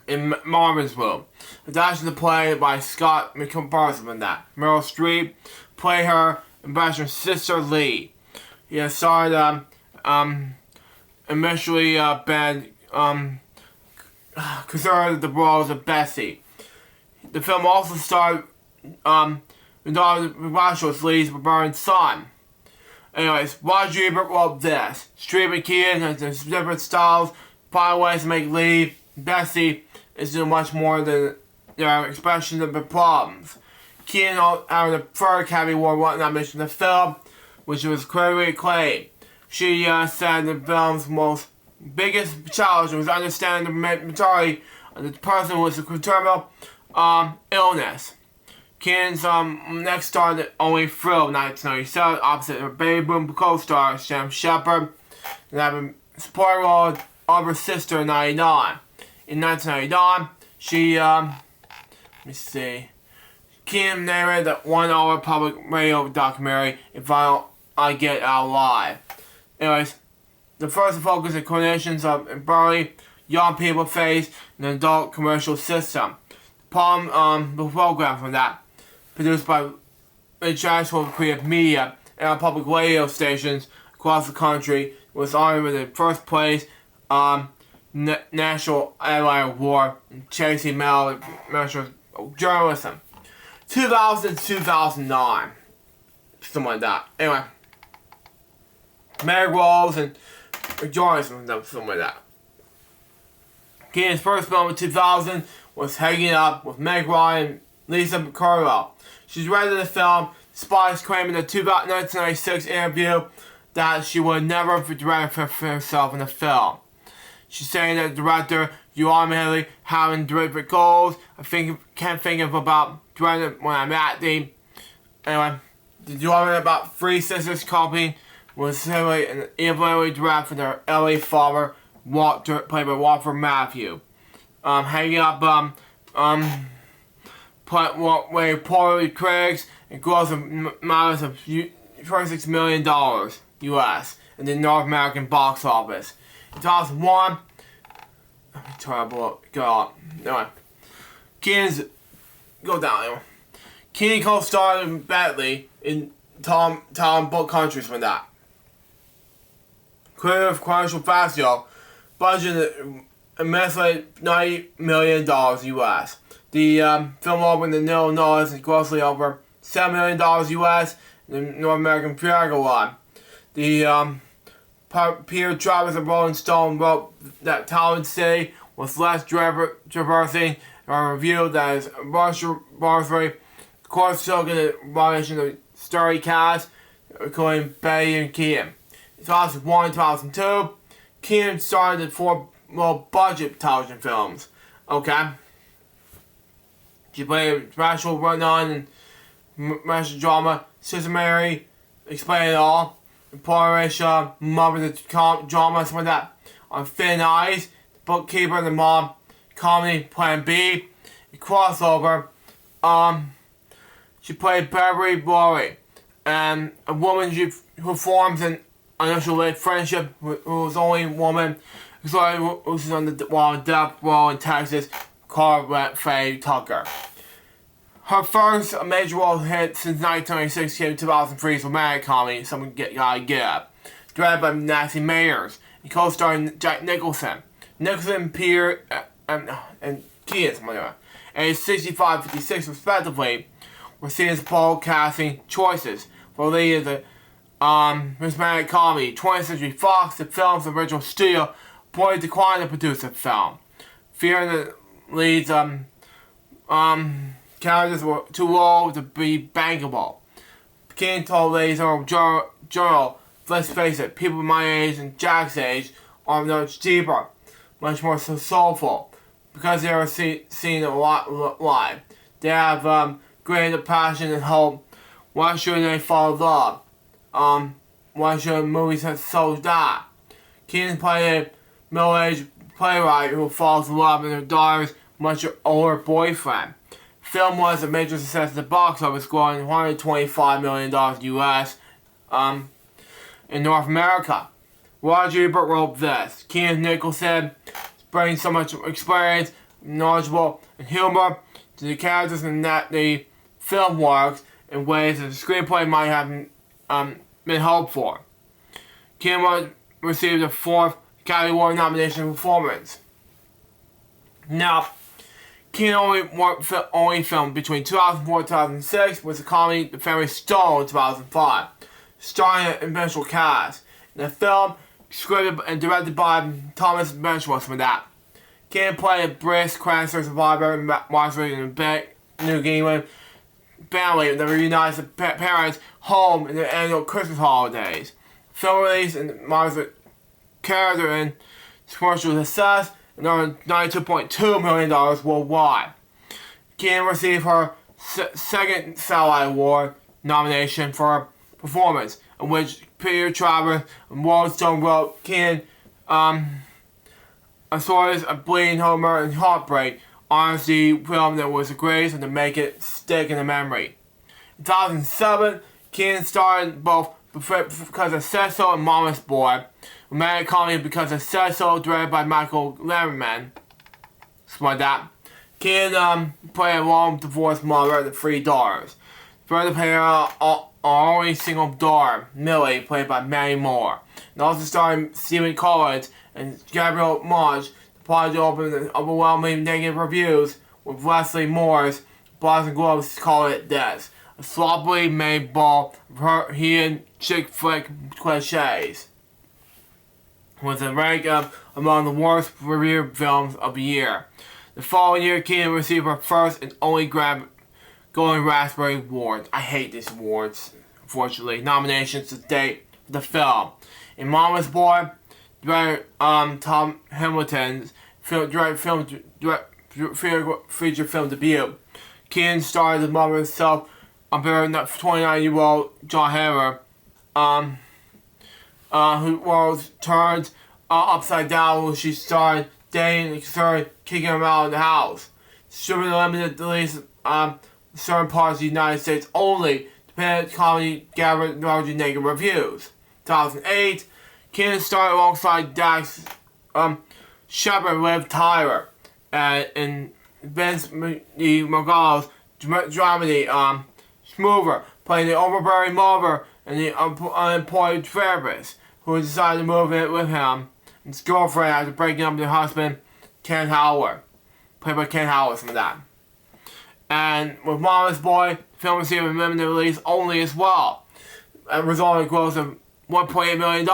in Marvin's Room. Adapted the play by Scott McPherson in that. Meryl Streep played her and her sister Lee. He has starred initially been considered the roles of Bessie. The film also starred WebShow's Lee's Barbarian son. Anyways, Roger Ebert wrote this. Streep and Keaton has different styles, find ways to make Lee Bessie is doing much more than their expression of the problems. Keaton had the third Academy Award nomination in the film, which was critically acclaimed. She said the film's biggest challenge was understanding the mentality of the person with a terminal illness. Keaton's next starred Only Thrill in 1997, opposite her baby boom co-star Sam Shepard, and had a supporting role of her sister in 1999. In 1999, she, Keaton narrated the 1-hour public radio documentary, If I Get Out Alive. Anyways, the first focus on conditions of barely young people face in the adult commercial system. The program from that, produced by international creative media and public radio stations across the country, was honored with the first place National Ally Award in Chasing Medal Journalism. 2000 to 2009. Something like that. Anyway. Meg Rose and journalism, something like that. Keaton's first film in 2000 was Hanging Up with Meg Ryan and Lisa Kudrow. She's rated the film, despite claiming in the 1996 interview that she would never direct herself in the film. She's saying that the director, you automatically having director goals. Can't think of about directing when I'm acting. Anyway, the director about Three Sisters Company was simply an evaluated draft for their LA father, played by Walter Matthew. Hanging Up, with poorly critics and gross amounts of $26 million US in the North American box office. In 2001, let me try to go up. Anyway, Keaton's go down. Anyway, Keaton co-starred in Bentley in Tom Book Countries from that. Creative Commercial Fazio budgeted immensely $90 million US. The film opened in Illinois and grossly over $7 million US in the North American theatrical run. The Peter Travis of Rolling Stone wrote that Talent City was less traversing and reviewed that as Barsley, course still getting a violation of story cast, including Betty and Keaton. In 2001 and 2002, Keaton starred in 4 low-budget television films. Okay. She played a rational run-on and rational drama, Sister Mary, Explain It All, Portia, Mother the drama, something like that. On Thin Eyes, The Bookkeeper and the Mom, comedy Plan B, a crossover. She played Beverly Bory, and a woman who forms an initial friendship who was the only woman who's on the death row in Texas, called Faye Tucker. Her first major role hit since 1996 came in 2003's romantic comedy, Someone Gotta Get Up, directed by Nancy Meyers, and co-starring Jack Nicholson. Nicholson, Peter, and Keaton, something like that, aged 65-56 respectively, were seen as bold casting choices for lead of the Hispanic comedy. 20th Century Fox, the film's original studio, reportedly declined to produce the film, fearing the lead's characters were too low to be bankable. Keaton told Ladies Journal, let's face it, people my age and Jack's age are much deeper, much more soulful, because they were seen a lot live. They have greater passion and hope. Why should they fall in love? Why should movies have so that? Keaton played a middle-aged playwright who falls in love with her daughter's much older boyfriend. film was a major success at the box office, scoring $125 million US in North America. Roger Ebert wrote this. Keenan Nicholson brings so much experience, knowledgeable, and humor to the characters, and that the film works in ways that the screenplay might have been hoped for. Keenan received a 4th Academy Award nomination for performance. Now, Keenan only filmed between 2004 and 2006 with the comedy The Family Stone in 2005, starring an eventual cast. In the film, scripted and directed by Thomas Benchworth for that. Keenan played a brisk cancer survivor in Marshall in a New England family that reunites the parents' home in the annual Christmas holidays. Film release and Marshall's character and commercial success and earned $92.2 million worldwide. Keenan received her second Satellite Award nomination for her performance, in which Peter Travers and Rolling Stone wrote Keenan a stories of bleeding humor and heartbreak honors the film that was the greatest and to make it stick in the memory. In 2007, Keenan starred in both Because I Said So and Mama's Boy, romantic comedy Because I Said So, directed by Michael Lerman. Something like that. Keenan played a long divorced mother and 3 daughters. Further played our only single daughter, Millie, played by Manny Moore. And also starring Stephen Collins and Gabriel Mudge. The project opened overwhelming negative reviews, with Leslie Moore's Boston Globes called it this: a sloppily made ball of her heathen chick flick cliches. Was a rank among the worst reviewed films of the year. The following year, Keenan received her first and only Golden Raspberry Award. I hate these awards, unfortunately. Nominations to date for the film. In Mama's Boy, director Tom Hamilton's feature film debut, Keenan starred the mother herself, compared to 29-year-old John Hammer, who was turned upside down when she started dating and started kicking him out of the house. Distributed limited release certain parts of the United States only. Dependent comedy gathered largely negative reviews. 2008, Keenan starred alongside Dax Shepard with Tyler in Vince McGall's dramedy Smoother, playing the overbearing mother and the unemployed therapist who decided to move in with him and his girlfriend after breaking up with her husband, Ken Howard. Played by Ken Howard from that. And with Mama's Boy, the film received a limited release only as well, and resulting in a gross of $1.8 million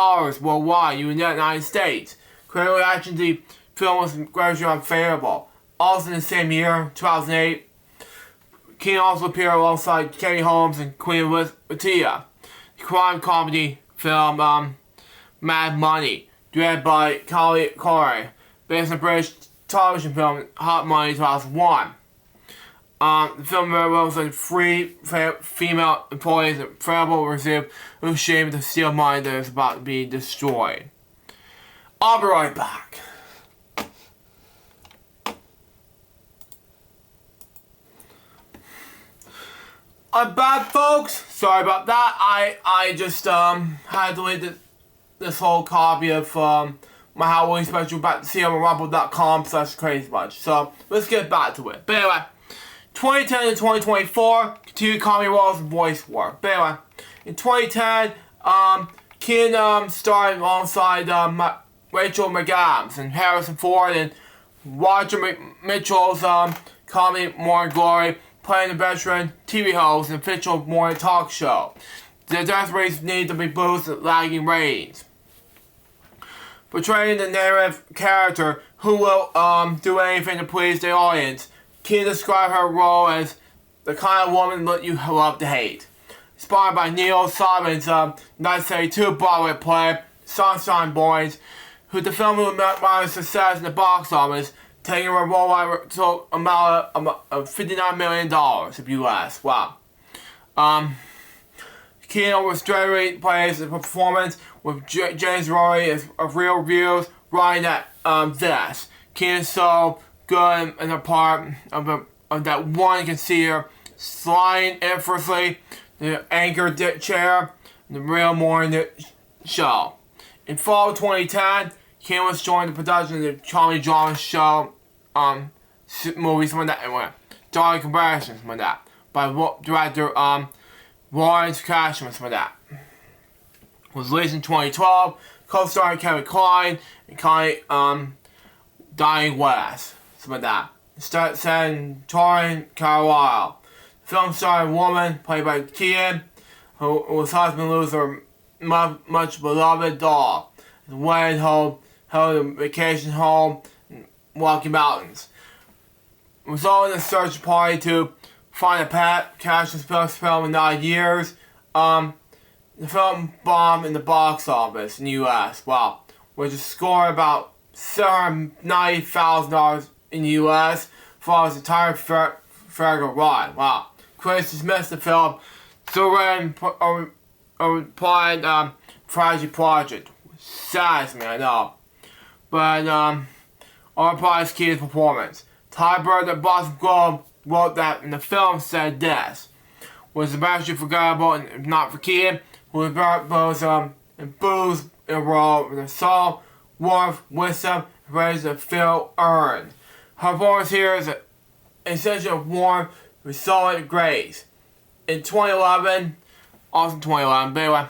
worldwide in the United States. Critical reaction to the film was gradually unfavorable. Also in the same year, 2008, Keenan also appeared alongside Katie Holmes and Queen Latifah. The crime comedy film Mad Money, directed by Collie Corey, based on the British television film Hot Money 2001. The film was on 3 female employees at Federal Reserve who was shamed to steal money that was about to be destroyed. I'll be right back. I'm back, folks. Sorry about that. I just had to delete this whole copy of my Halloween special back to see on rumble.com/crazybunch. So let's get back to it. But anyway, 2010 to 2024 continued comedy roles and voice work. But anyway, in 2010, Keenan starred alongside Rachel McAdams and Harrison Ford and Roger Mitchell's comedy Morning Glory, playing the veteran TV host and official morning talk show. The death rates need to be boosted, lagging ratings. Portraying the narrative character who will do anything to please the audience, Keenan described her role as the kind of woman that you love to hate. Inspired by Neil Simon's 1972 Broadway play, Sunshine Boys, who the film who met modest success in the box office, taking a worldwide amount of $59 million of US. Wow. Keenan was straight plays the performance with James Rory of Real Reviews, writing that this. Keenan so good in the part of of that one can see her sliding effortlessly in the anchor chair in the real morning show. In fall of 2010, Kim was joined the production of the comedy drama show movies from that anyway. Dark Comparisons from that by director Lawrence Cashman from that. Was released in 2012, co-starring Kevin Kline and Connie Diane West. Some of that. Set in Torrin, Carlisle. The film starred a woman played by Kian, whose husband loses her much beloved dog. His wedding home, held a vacation home in Rocky Mountains. Resulting in a search party to find a pet. Cashman's first film in 9 years. The film bombed in the box office in the U.S. Wow, which is scored about $790,000 in the U.S. for its entire theatrical run. Wow, critics dismissed the film. Surrey replied, "Tragic project." Saddens me, I know, but all prize Keaton's performance. Ty Bird at Boston Globe wrote that in the film said this was especially forgettable and if not for Keaton, who was both enthused in a role with the soul, warmth, wisdom, and praise that Phil earned. Her performance here is essentially warm, resolute grace. In 2011, also 2011, but anyway,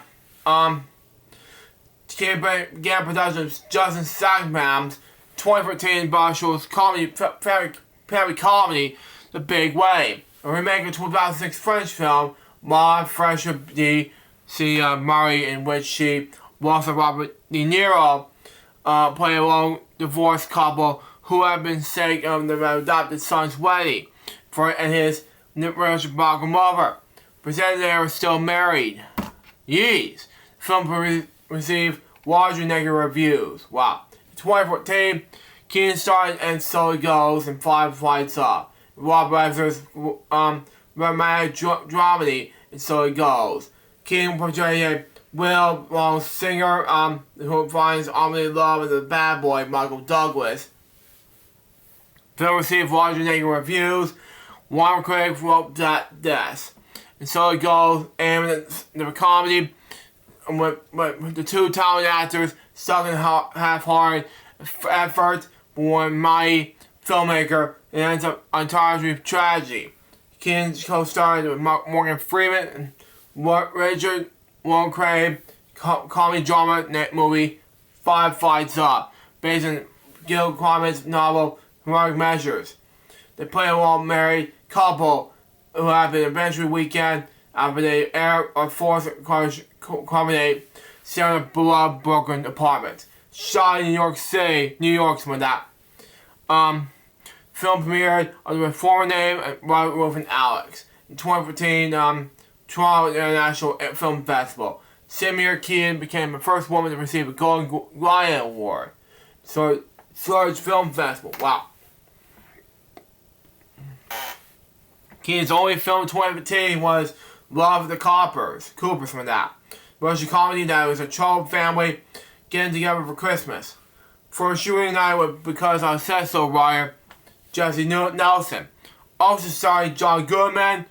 Keaton began production of Justin Sackman's 2014 Barshaw's family comedy, The Big Wave, a remake of 2006 French film, Ma Fraîche de C. Murray, in which she, also Robert De Niro, played a long divorced couple who had been sick of their adopted son's wedding and his relationship mother. Presented they were still married. Yeez. The film received largely negative reviews. Wow. In 2014, Keaton starred and So It Goes and 5 Flights Up. Rob Reiser's romantic dramedy and So It Goes. Keaton portrayed a well-known singer who finds only love with a bad boy, Michael Douglas. The film received largely negative reviews. One critic wrote that this. And So It Goes, aimed at the comedy with the two talented actors stuck in half-hearted effort for one mighty filmmaker, and ends up entirely with tragedy. Keaton co-starred with Morgan Freeman and Richard Loncraig comedy drama movie 5 Fights Up, based on Gil Claremant's novel Heroic Measures. They play a well-married couple who have an adventure weekend after they are forced to accommodate several beloved Brooklyn apartments. Shot in New York City, New York, some of that. Film premiered under a former name at Robert Wolf and Alex in 2014 Toronto International Film Festival. Same year, Keaton became the first woman to receive a Golden Lion Award. So, Surge Film Festival. Wow. Keaton's only film in 2015 was Love of the Coopers from that. Russian comedy that was a troubled family getting together for Christmas. For a shooting night with Because I Said So writer Jesse Nelson. Also starring John Goodman,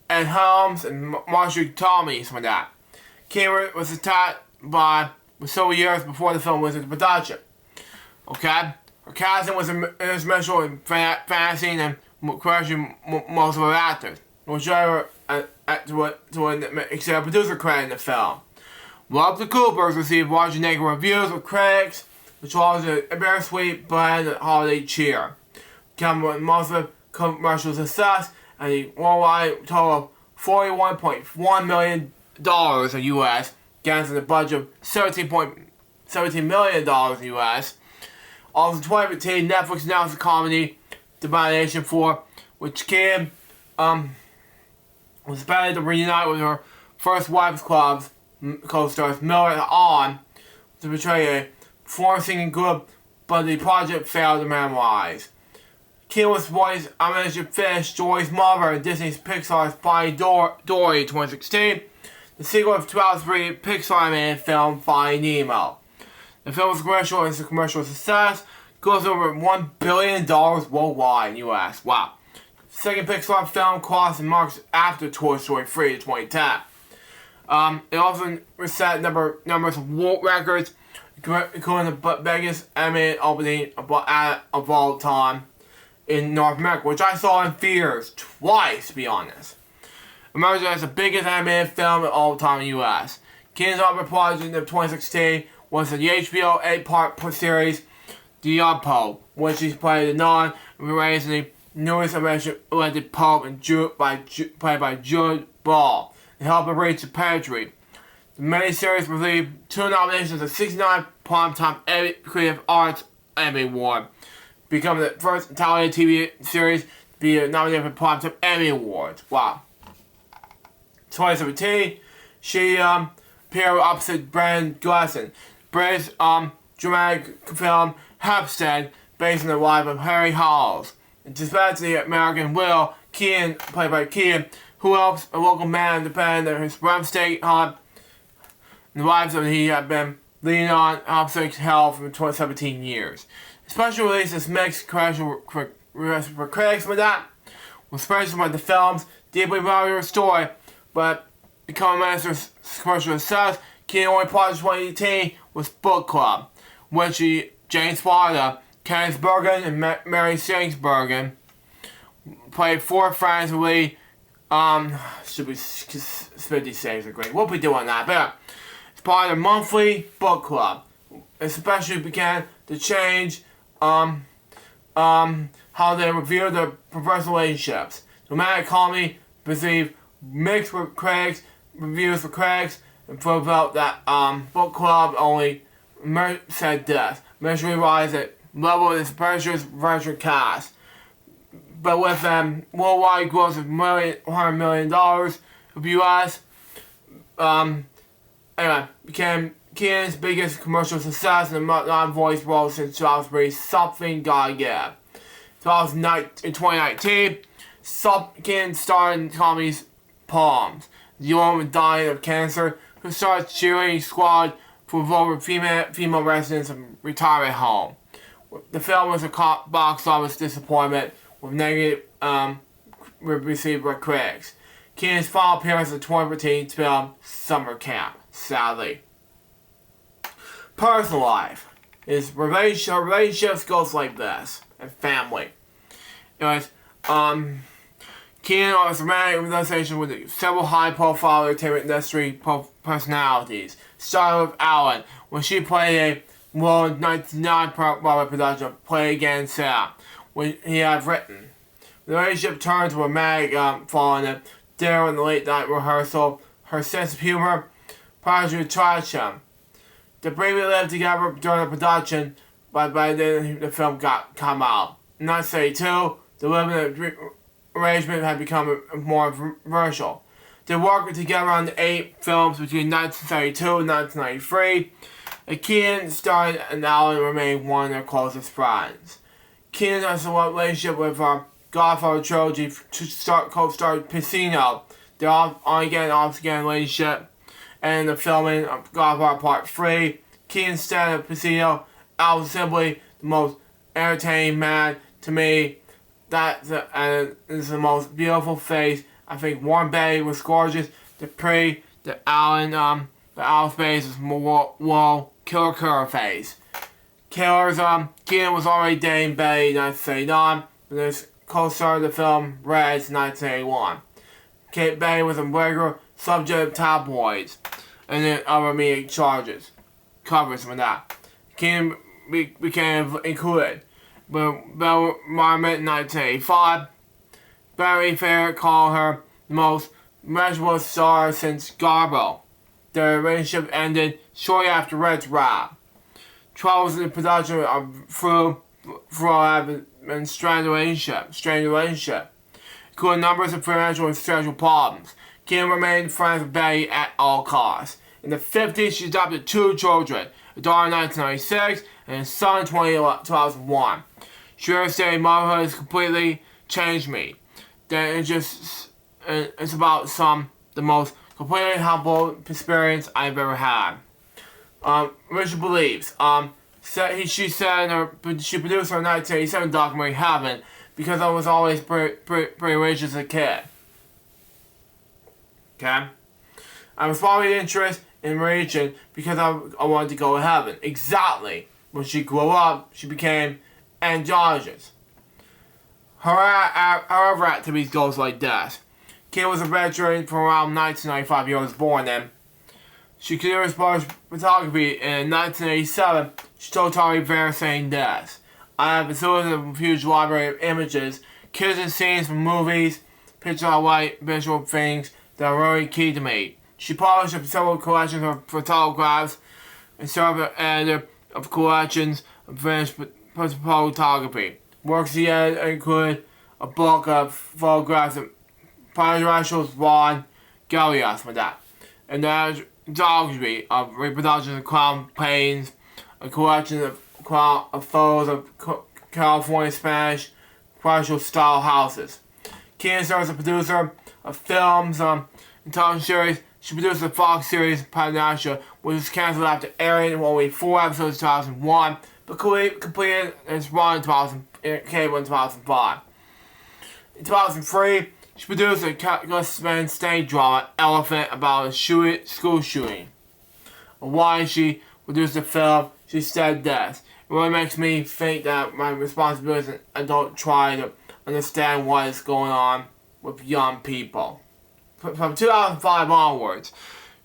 Ed Helms, and Marshall Tommy from that. Keaton was attacked for several years before the film was in production. Okay? Her casting was instrumental in fantasy and crashing most of her actors, which to accept producer credit in the film. Love the Coopers received largely negative reviews with critics, which was a bittersweet blend of holiday cheer. Came with most of commercial success and a worldwide total of $41.1 million in U.S. against a budget of $17 million in U.S. Also, in 2015, Netflix announced a comedy, The Nation 4, which Kim was expected to reunite with her first Wives Club co-stars Miller on to portray a former singing group, but the project failed to materialize. Kim was voiced Amish Fish, Joy's mother, in Disney's Pixar's Finding Dory 2016, the sequel of 2003 Pixar animated film Finding Nemo. The film was a commercial success, goes over $1 billion worldwide in the U.S. Wow. second Pixar film crossing marks after Toy Story 3 in 2010. It also set numbers of world records, including the biggest animated opening of all time in North America, which I saw in theaters twice, to be honest. Emerged as the biggest animated film of all time in the U.S. Keenan's other project of 2016 was the HBO 8-part series The Pope, which he played the non-raising newest elected Pope and played by Jude Ball, and helped him reach the pantry. The miniseries received 2 nominations at 69 Primetime Creative Arts Emmy Award, becoming the first Italian TV series to be nominated for Primetime Emmy Awards. Wow. 2017, she appeared opposite Brandon Gleeson. British dramatic film Hempstead, based on the life of Harry Howells. Despite the American Will, Keenan, played by Keenan, who helps a local man defend his rumstate hunt and the lives that he had been leading on opposite health for 17 years. The special release is mixed commercial for critics with that, was praised by the film's deeply popular story, but becoming a master's commercial success. Keenan only project 2018 was Book Club, which Jane Sparta, Kenneth Bergen, and Mary Shanks-Bergen played 4 friends who lead. Should be 56 are great. We'll be doing that, but yeah, it's part of the monthly book club. Especially began to change how they review their professional relationships. Romantic comedy received mixed with critics, reviews for critics, and proved out that book club only said this. Measuring rise at level of its precious virtual cast. But with worldwide growth of $100 million of US, anyway, became Keenan's biggest commercial success in the non-voice role since 2003, Something Gotta Give. In 2019, Keenan starred in comedies Palms, the woman dying of cancer who started cheering squad for vulnerable female residents of retirement home. The film was a box office disappointment with negative received by critics. Keenan's final appearance in the 2014 film Summer Camp, sadly. Personal life. His relationships goes like this, and family. Anyways, Keenan was a romantic relationship with several high-profile entertainment industry personalities. Started with Alan, when she played a role in 1999 Broadway production of Play Again Sam, when he had written. The relationship turned to romantic following a dinner in the late-night rehearsal. Her sense of humor practically attracted him. They briefly lived together during the production, but by then the film come out. In 1972, the living arrangement had become more controversial. They worked together on 8 films between 1972 and 1993. And Keenan starred and Alan remained one of their closest friends. Keenan has a relationship with Godfather trilogy co-star Pacino. They're on-again, off-again relationship. And the filming of Godfather Part 3, Keenan stand up Pacino. Alan simply the most entertaining man to me. And is the most beautiful face. I think Warren Beatty was gorgeous. The Alan's face is more Killer face. Keenan was already dating Betty in 1979, but this co-star of the film Reds in 1981. Betty was a regular subject of tabloids and then other media covers from that. Keenan became included. But Bell Marmot in 1985, Barry Fair called her the most memorable star since Garbo. Their relationship ended shortly after Red's wrap. Troubles in the production of through and strained relationship, including numbers of financial and sexual problems. Kim remained friends with Betty at all costs. In the 50s, she adopted 2 children, a daughter in 1996 and a son in 2001. She always said motherhood has completely changed me. That it's about the most completely humble experience I've ever had. Richard believes. She produced her 1987 documentary Heaven, because I was always pretty rich as a kid. Okay? I was probably interested in religion because I wanted to go to heaven. Exactly. When she grew up, she became androgynous. Her other activities goes like this. Kim was a veteran from around 1995 years born in. She continued exposure photography in 1987. She told Tommy Bear saying this. I have a huge library of images, kids and scenes from movies, pictures I like, visual things that are really key to me. She published several collections of photographs and served as editor of collections of finished photography. Works she edited include a book of photographs of Patriarchals Ron Gallias for that. And the photography of reproductions of crown paintings, a collection of photos of California Spanish commercial style houses. Keenan serves as a producer of films and television series. She produced the Fox series Patriarchal, which was cancelled after airing only 4 episodes in 2001, but completed its run in cable in 2005. In 2003, she produced a Gus stage drama, Elephant, about a school shooting. Why she produced the film, she said this. It really makes me think that my responsibility as an adult try to understand what is going on with young people. From 2005 onwards,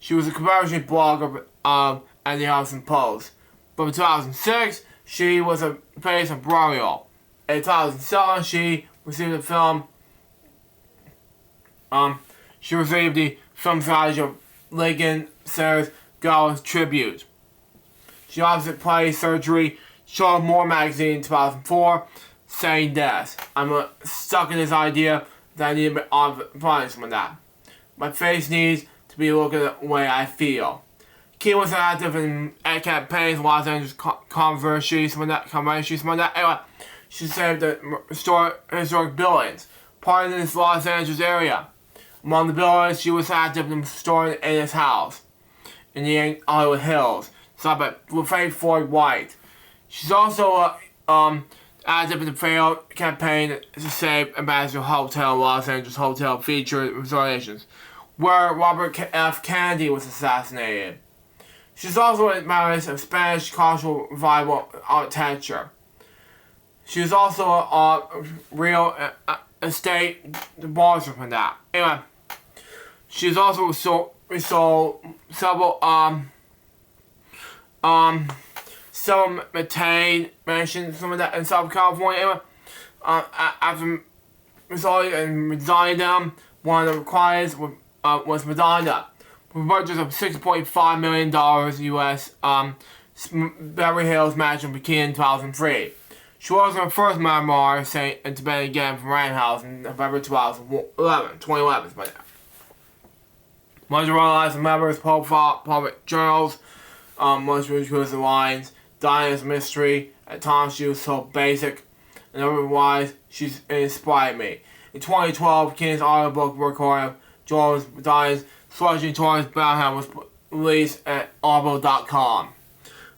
she was a commercial blogger of the Huffington Post. From 2006, she was a face of Burial. In 2007, she received the film. She received the film strategy of Lincoln Sarah's Girls Tribute. She also played Surgery, Show More magazine in 2004, saying this. I'm stuck in this idea that I need a bit of punishment that. My face needs to be looking at the way I feel. Kim was active in campaigns, Los Angeles controversies, Anyway, she saved the historic buildings, part of this Los Angeles area. Among the buildings, she was active in restoring his house in the Hollywood Hills, stopped by Faith Floyd White. She's also active in the failed campaign to save Ambassador Hotel, Los Angeles Hotel featured restorations, where Robert F. Kennedy was assassinated. She's also a member of Spanish cultural revival architecture. She was also a real estate divorcer from that. Anyway, she's also sold several maintained mansions, some of that in Southern California. Anyway, after resolving and resigning them, one of the requirements was Madonna, with a budget of $6.5 million US, Beverly Hills Mansion Bikini in 2003. She was her first memoir, saying and to bed again from Random House in November 2011. Most realized members, public journals, most includes the lines, Diana's mystery. At times she was so basic, and otherwise she's inspired me. In 2012, Keenan's audiobook recording of George Diana's Sludging Towards Brownhound was released at audible.com.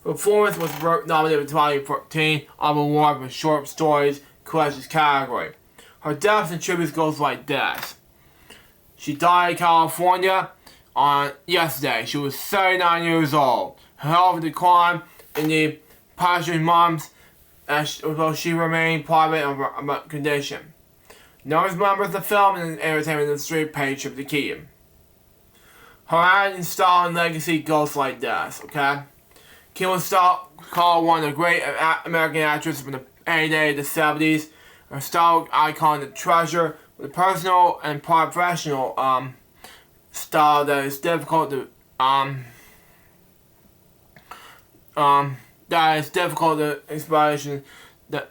Performance was nominated for 2014 Audible Award for Short Stories Collections category. Her death and tributes goes like this. She died in California on yesterday. She was 79 years old. Her health declined in the past months, although she remained private of condition. Known as members of the film and entertainment industry paid tribute to Keaton. Her acting style and legacy goes like this, okay? Kim was called one of the great American actresses from the heyday of the 70s. Her style icon, the treasure, with a personal and professional style that is difficult to inspiration and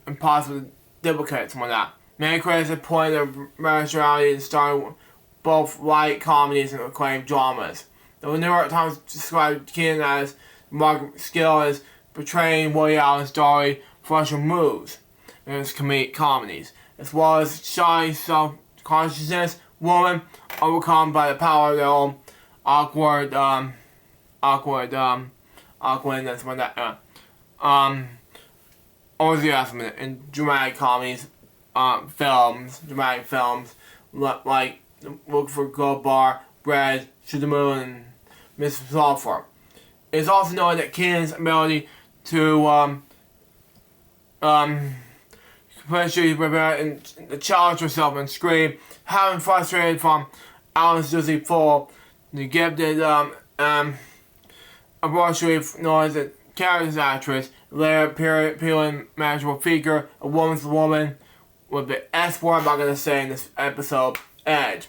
impossible to duplicate someone like that. Many critics have pointed their rationality and starring both light comedies and acclaimed dramas. The New York Times described Keenan as remarkable skill as portraying Woody Allen's story frontal moves in his comedies, as well as shy self-consciousness woman overcome by the power of their own awkwardness when that enthusiasm in dramatic comedies, dramatic films, like Look for Gold Bar, Bread, Shoot the Moon, and Mr. Sulphur. It is also known that Keenan's ability to especially prepare and challenge herself and scream, having frustrated from Alice Disney Full, the gifted abortionally known as a character actress, later appealing manageable figure, a woman's woman, with the S word I'm not going to say in this episode, Edge.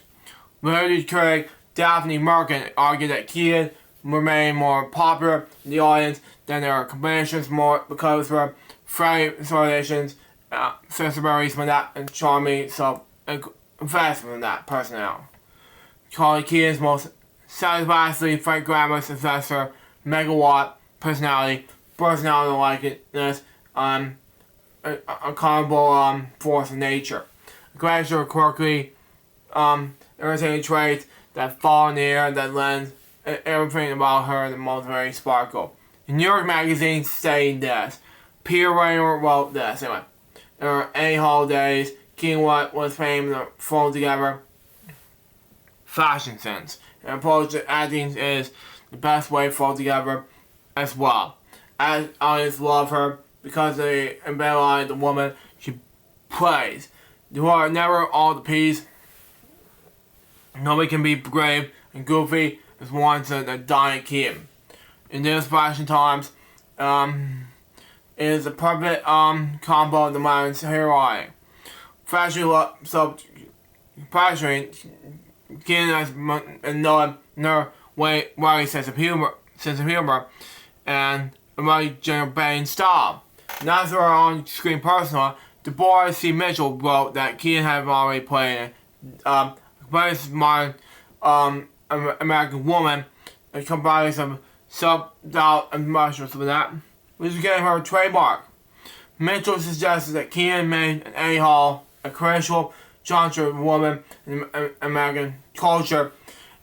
Lady Craig, Daphne Merkin argued that Keenan remained more popular in the audience than their competitions more because of her friendly explanations, sensibilities from that, and charming investment from that personnel. Calling Keenan's most satisfactory frank grammar successor, megawatt personality likeness, a comparable force of nature. A gradual, quirky, irritating traits that fall in the air that lends everything about her the most very sparkle. In New York Magazine stating this, Peter Rainer wrote this, anyway. In her A-Hall days, Keenan was famous for throwing together fashion sense. Her approach to acting is the best way to throw together as well. As audience love her because they embellish the woman she plays. You are never all the piece. Nobody can be brave and goofy as one said the dying Keenan. In these fashion times, it is a perfect combo of the modern heroic. Fashion Keenan has no way sense of humor, and a very general bang style. Not through her on-screen persona, Deborah C. Mitchell wrote that Keenan had already played a modern American woman, and combining some self-doubt and emotions with that, which became her trademark. Mitchell suggested that Keenan made an A-Hall a crucial juncture of woman in American culture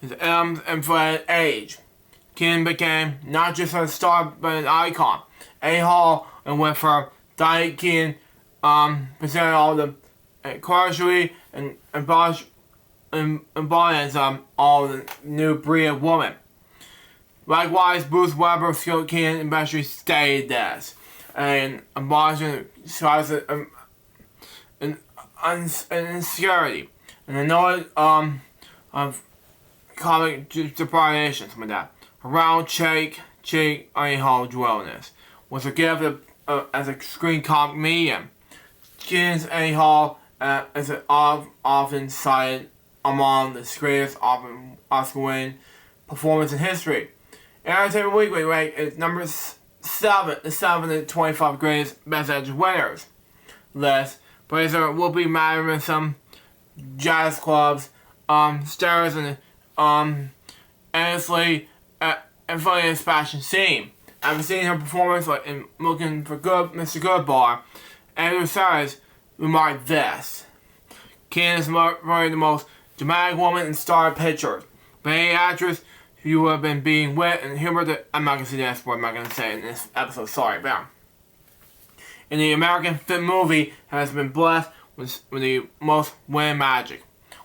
in the and fled age. Keenan became not just a star but an icon. A-Hall and with her Diane Keenan presented all the culturally and embodies all the new breed of woman. Likewise, Bruce Weber skilled Keenan eventually stated this, and embodiment size and insecurity, and a note of comic deprivations with that. A round cheek, A-Hall drillness was a gift as a screen comic medium. Keenan's A-Hall is often cited among the greatest Oscar-winning performance in history. Entertainment Weekly ranked is number 7, the 7 of the 25 greatest Best Actor winners list. But there will be mattering some jazz clubs, stars, and endlessly and funniest fashion scene. After seeing her performance in Looking for Good, Mr. Goodbar, Andrew Sayers remarked this: Keenan is probably the most dramatic woman in star pictures. But any actress who would have been being wit and humor that I'm not going to say this word, I'm not going to say it in this episode, sorry, bam. In the American film movie has been blessed with the most winning magic.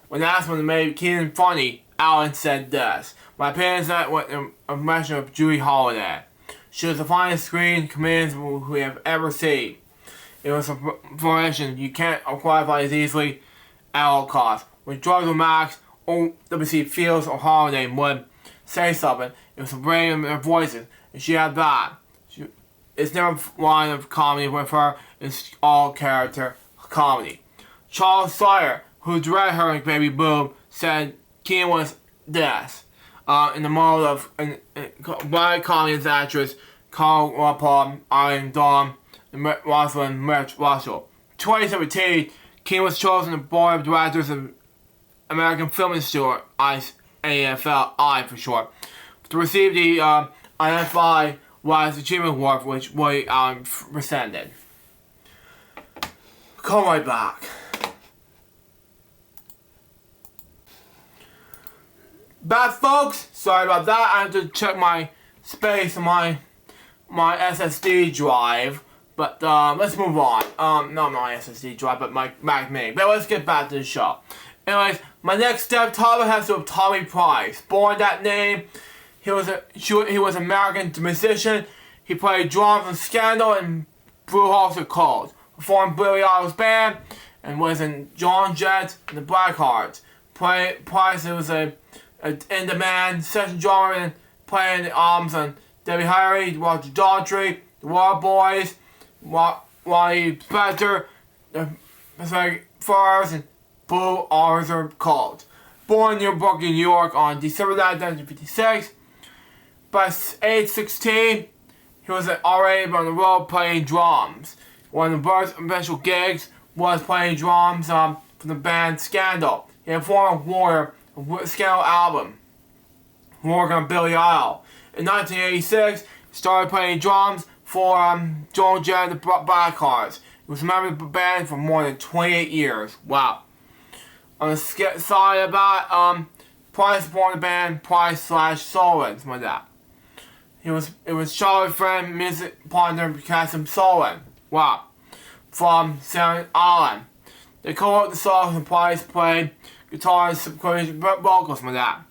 When asked what made Keenan funny, Allen said this: my opinion is that what a mention of Julie Holiday. She was the finest screen comedian we have ever seen. It was a formation you can't qualify as easily at all costs. When drugs were max, or WC Fields or Holiday would say something, it was a brain in their voices, and she had that. It's never one of comedy with her, it's all character comedy. Charles Sawyer, who directed her in Baby Boom, said Keenan was this, in the mode of black comedy actress Carl Rappaul, Iron Dawn, and Rosalind Rich Russell. 2017, Keenan was chosen the board of directors of American Film Institute, AFI for short, to receive the IFI Wise Achievement Award, which Woody Allen presented. Come right back. Bad folks, sorry about that. I had to check my space on my SSD drive But let's move on. No, not SSD drive, but my Mac Mini. But let's get back to the show. Anyways, my next step topic has to do with Tommy Price. Born that name, he was an American musician. He played drums in Scandal and Brewhouse Calls. Performed Billy Idol's band and was in John Jett and the Blackhearts. Price was a in-demand session drummer and playing the albums on Debbie Harry, Roger Daltrey, the War Boys, Wally Spencer, the Pacific Furs, and Blue Arthur Cult. Born in Brooklyn, New York on December 9, 1956. By age 16, he was already on the road playing drums. One of the first official gigs was playing drums for the band Scandal. He had formed Warrior, a Scandal album, working on Billy Idol. In 1986, he started playing drums for Joan Jett and the Blackhearts. He was a member of the band for more than 28 years. Wow. On the side about Price formed the band Price/Solon, something like that. It was Charlotte Friend, music partner Cassim Solon. Wow. From Staten Island. They co-wrote the songs and Price played guitar and some crazy vocals from that.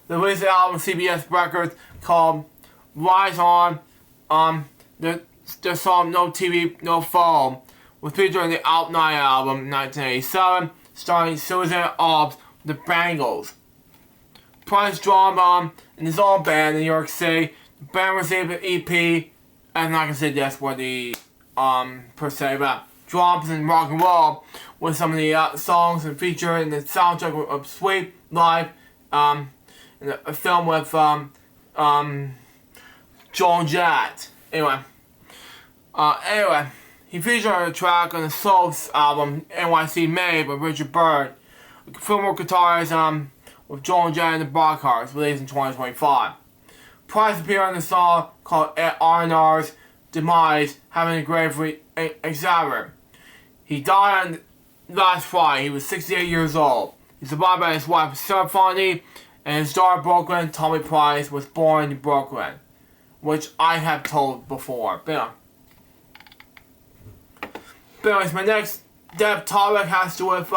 They released the album CBS Records called Rise On. The song No TV, No Phone was featured in the Out Night album in 1987, starring Susan Obbs, the Bangles. Price drummed in his own band in New York City. The band received an EP, and I can say that's what the per se, but drums and rock and roll with some of the songs and featured in the soundtrack of Sweet Life, in a film with Joan Jett. Anyway, he featured on a track on the Soul album NYC Made by Richard Byrd, a film with guitarist with Joan Jett and the Blackhearts, released in 2025. Price appeared on the song called R&R's Demise, having a grave examiner. He died on last Friday. He was 68 years old. He's survived by his wife, Sarah Fonte, and his daughter, Brooklyn. Tommy Price was born in Brooklyn, which I have told before. But anyways, my next depth topic has to do with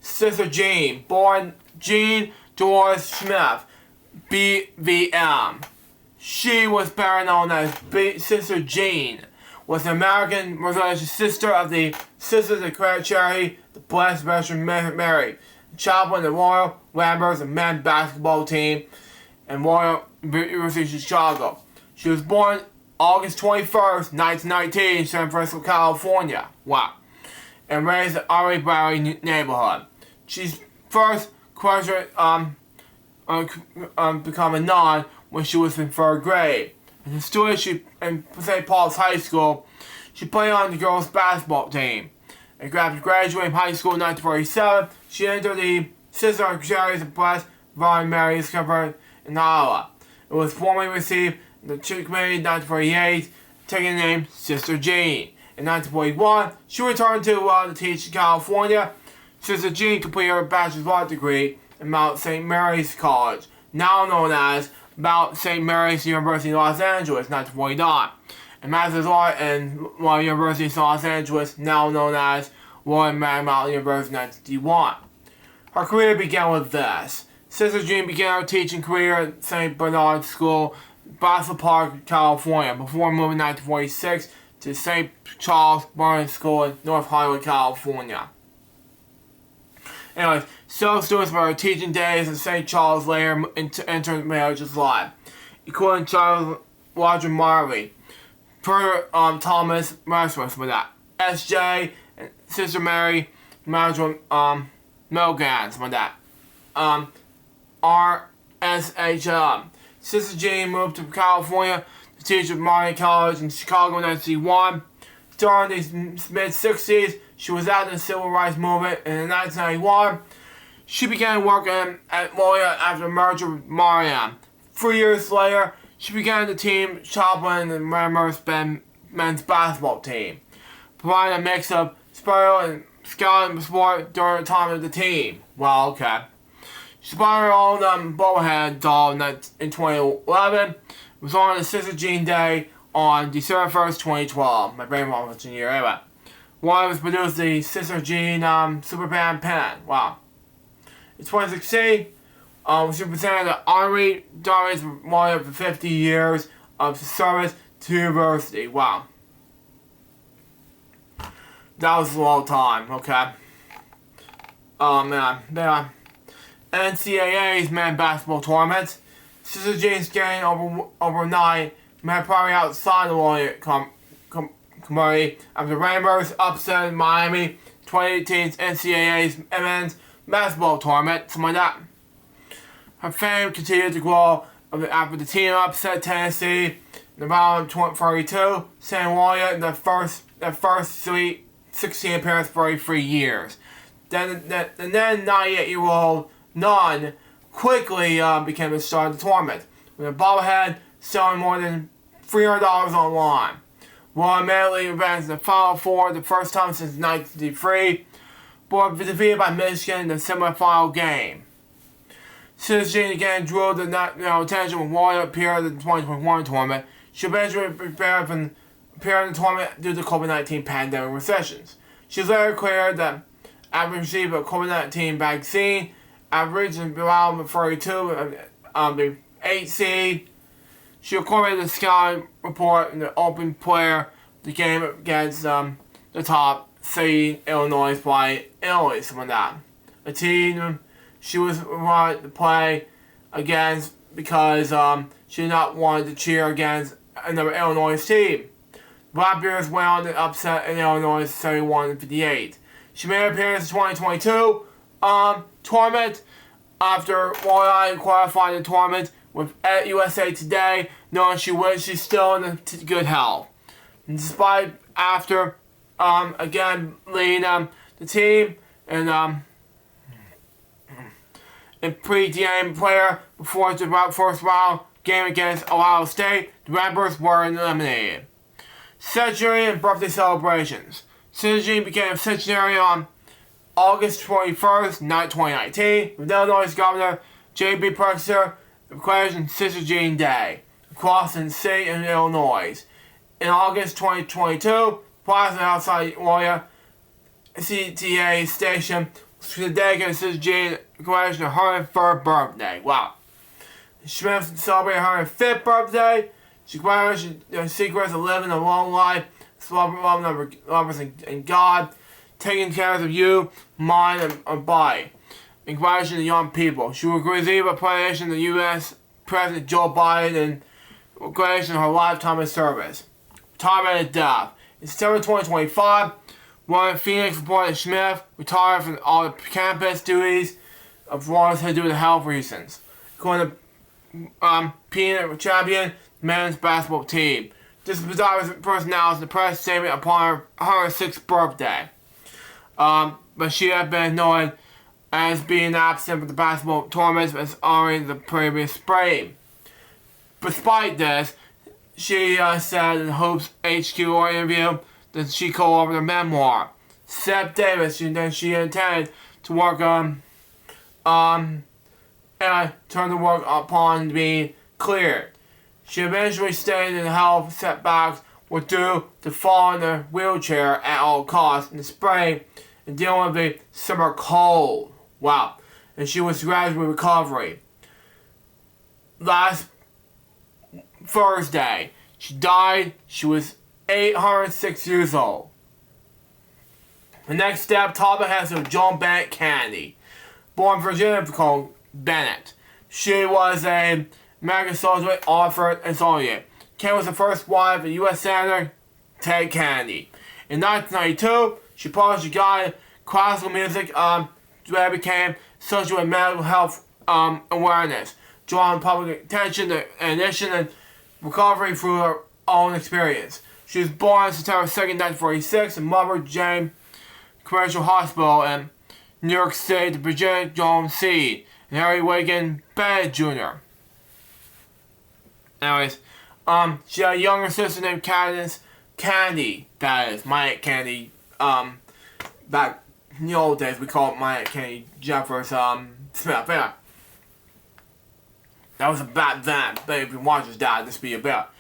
Sister Jean, born Jean Dolores Smith, BVM. She was better known as Sister Jean, was an American religious sister of the Sisters of Charity, the Blessed Virgin Mary, chaplain of the Royal Ramblers and men's basketball team, and Royal University of Chicago. She was born August 21st, 1919 in San Francisco, California. Wow. And raised in Ari Barry neighborhood. She's first graduated become a nun when she was in 3rd grade. As a student in St. Paul's High School, she played on the girls' basketball team. And after graduating from high school in 1947, she entered the Sisters of Charity of Blessed Virgin Mary's Convent in Iowa. It was formally received in the Church Committee in 1948, taking the name Sister Jean. In 1941, she returned to teach in California. Sister Jean completed her bachelor's of art degree at Mount St. Mary's College, now known as Mount St. Mary's University in Los Angeles, 1949. And Master's of Art in Royal University of Los Angeles, now known as Royal Marymount University, 1961. Her career began with this. Sister Jean began her teaching career at St. Bernard School, Boston Park, California, before moving in 1946 to St. Charles Burns School in North Hollywood, California. Anyways, so students for her teaching days at St. Charles later entered marriage's life, including Charles Roger Marley, per Thomas Mercer with that, S.J. and Sister Mary, marriage with Milgan, with that, R.S.H.M. Sister Jean moved to California to teach at Martin College in Chicago in 1961. During the mid-60s, she was out in the civil rights movement, and in 1991, she began working at Moya after the merger with Mariam. 3 years later, she began the team chaplain in the Ramblers men's basketball team, providing a mix of spiritual and scouting sport during the time of the team. Well, okay. She bought her own bobblehead doll in 2011. It was on the Sister Jean Day on December 1st, 2012. My brain was in year anyway. One was produced the Sister Jean Super Band Pen. Wow. In 2016, she presented the honorary doctorate for more than 50 years of service to university. Wow. That was a long time, okay? Man. NCAA's men's basketball tournament. Sister Jean's game overnight met probably outside the Warrior community after the Rainbows upset Miami 2018's NCAA's men's basketball tournament, something like that. Her fame continued to grow after the team upset Tennessee in the round of 32, sending Warrior in their first Sweet 16 appearance for 3 years. Then 98-year-old Nunn quickly became the star of the tournament, with a bobblehead selling more than $300 online. Warrior immediately advanced to the Final Four the first time since 1953, but was defeated by Michigan in the semifinal game. Sister Jean again drew the attention when Warrior appeared in the 2021 tournament. She eventually prepared to appear in the tournament due to COVID-19 pandemic recessions. She later cleared that after receiving a COVID-19 vaccine, after reaching round 32, the 8 seed, she recorded the scouting report in the open player the game against the top seed Illinois by Illinois, something like that. A team she was wanted to play against because she did not want to cheer against another Illinois team. Blackbears went on to upset in Illinois 71-58. She made an appearance in the 2022 tournament after Warrior qualified the tournament with USA Today, knowing she's still in good health. And despite after again leading the team and pre-game player before the first round game against Ohio State, the Redbirds were eliminated. Centenary and birthday celebrations. Sister Jean became a centenary on August 21st, 2019, with Illinois Governor J.B. Pritzker declaring Sister Jean Day across the state of Illinois. In August 2022, plaza outside Warrior CTA station was dedicated to Sister Jean declaring her 103rd birthday. Wow. She celebrated her 105th birthday. She declared the secrets of living a long life, loving lovers and God, taking care of you, mind, and body, encouraging the young people. She will receive a proclamation of the U.S. President Joe Biden and recognition of her lifetime of service. Retirement and death. In September 2025, Warren Phoenix reported Smith retired from all the campus duties of Florida due to health reasons. According to Peanut Champion, men's basketball team. This bizarre first announced the press statement upon her 6th birthday. But she had been known as being absent from the basketball tournaments as already the previous spring. Despite this, she said in Hope's HQ interview that she co-authored a memoir. Seth Davis, she intended to work and turned to work upon being cleared. She eventually stated that health setbacks were due to falling in a wheelchair at all costs in the spring and dealing with the summer cold. Wow. And she was gradually recovering. Last Thursday, she died. She was 806 years old. The next step, topic has to Joan Bennett Kennedy. Born in Virginia called Bennett. She was a American soldier, author, and soldier. Kennedy was the first wife of U.S. Senator Ted Kennedy. In 1992, she published a guide classical music that became associated with mental health awareness, drawing public attention to addiction and recovery through her own experience. She was born on September 2nd, 1946 in Mother Jane Commercial Hospital in New York City to Virginia Jones Seed and Harry Wagon Bennett Jr. Anyways, she had a younger sister named Candace Kennedy, that is, my Aunt Kennedy, back in the old days we called my Aunt Kennedy Jeffers, Smith, yeah. That was about then. But if you watch his dad, this be about.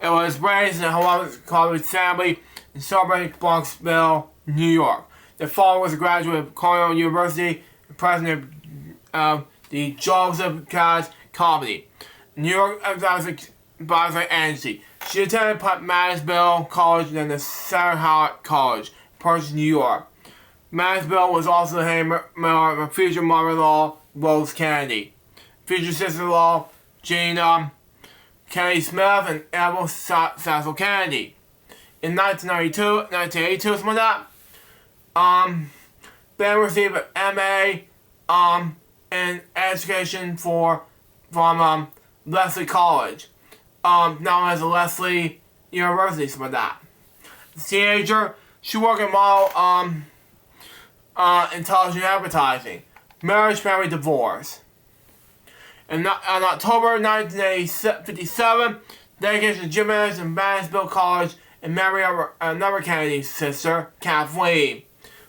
It was raised in a Hawaiian college family in suburban Bronxville, New York. Their father was a graduate of Cornell University and president of the Joseph Katz Company, New York advisory agency. She attended Madisonville College and then the Sarah Howard College, Purchase, New York. Madisonville was also the name of her future mother-in-law, Rose Kennedy. Future sister-in-law, Jane Kennedy Smith and Abel Cecil Kennedy. In 1982, something like that, Ben received an MA in education from Lesley College, now as a Lesley University, something like that. As a teenager, she worked in model in television advertising. Marriage, family, divorce. In October 1957, dedication to gymnastics in Madisonville College and married another Kennedy sister, Kathleen,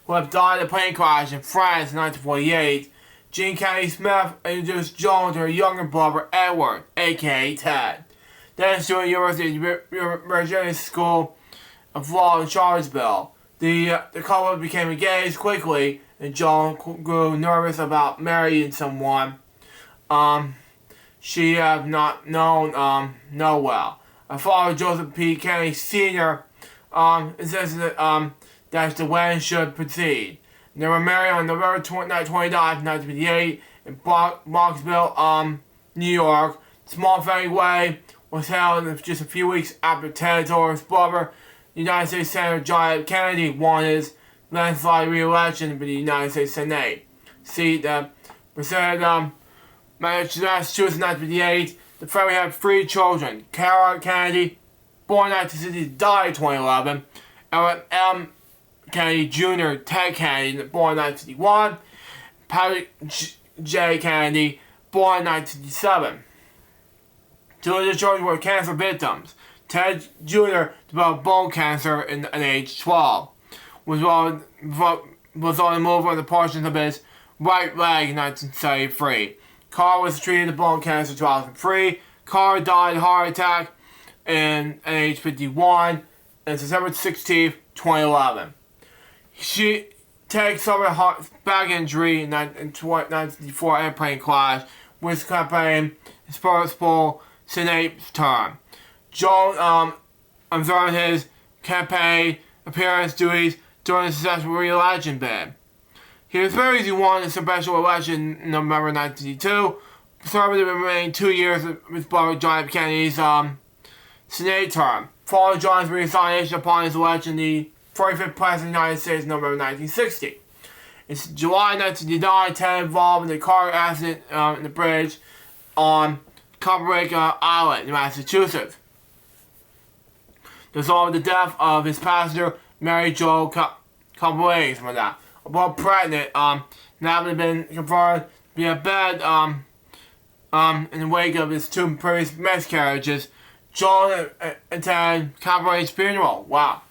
who had died in a plane crash in France in 1948. Jean Kennedy Smith introduced Joan to her younger brother, Edward, a.k.a. Ted. Then student at the University of Virginia School of Law in Charlottesville. The couple became engaged quickly, and Joan grew nervous about marrying someone she had not known well. Her father, Joseph P. Kennedy Sr., insisted that the wedding should proceed. They were married on November 29, 1958 in Bronxville, New York. The small family wedding was held just a few weeks after Ted told his brother, United States Senator John F. Kennedy, won his landslide re-election for the United States Senate seat that presented Massachusetts in 1958. The family had 3 children: Carol Kennedy, born in 1960, died in 2011; Edward M. Kennedy Jr., Ted Kennedy, born in 1961; Patrick J. Kennedy, born in 1967. 2 of the children were cancer victims. Ted Jr. developed bone cancer at age 12. Was on the move on the portions of his right leg in 1973. Carr was treated with bone cancer in 2003. Carr died of a heart attack at age 51 on September 16, 2011. Ted suffered a back injury in 1994 airplane crash, which campaign his first full Senate term. Joan observed his campaign appearance duties during the successful re-election bid. He was very easy won the special election in November 1982, serving the remaining 2 years of his brother John F. Kennedy's Senate term. Following John's resignation upon his election, the 45th President of the United States in November 1960. In July 1959, Ted involved in a car accident in the bridge on Copperacre Island in Massachusetts. This resulted in the death of his passenger, Mary Jo Copperacre, something like that. While pregnant, now had been confirmed to be a bed in the wake of his 2 previous miscarriages. Joan attended Copperacre's funeral. Wow.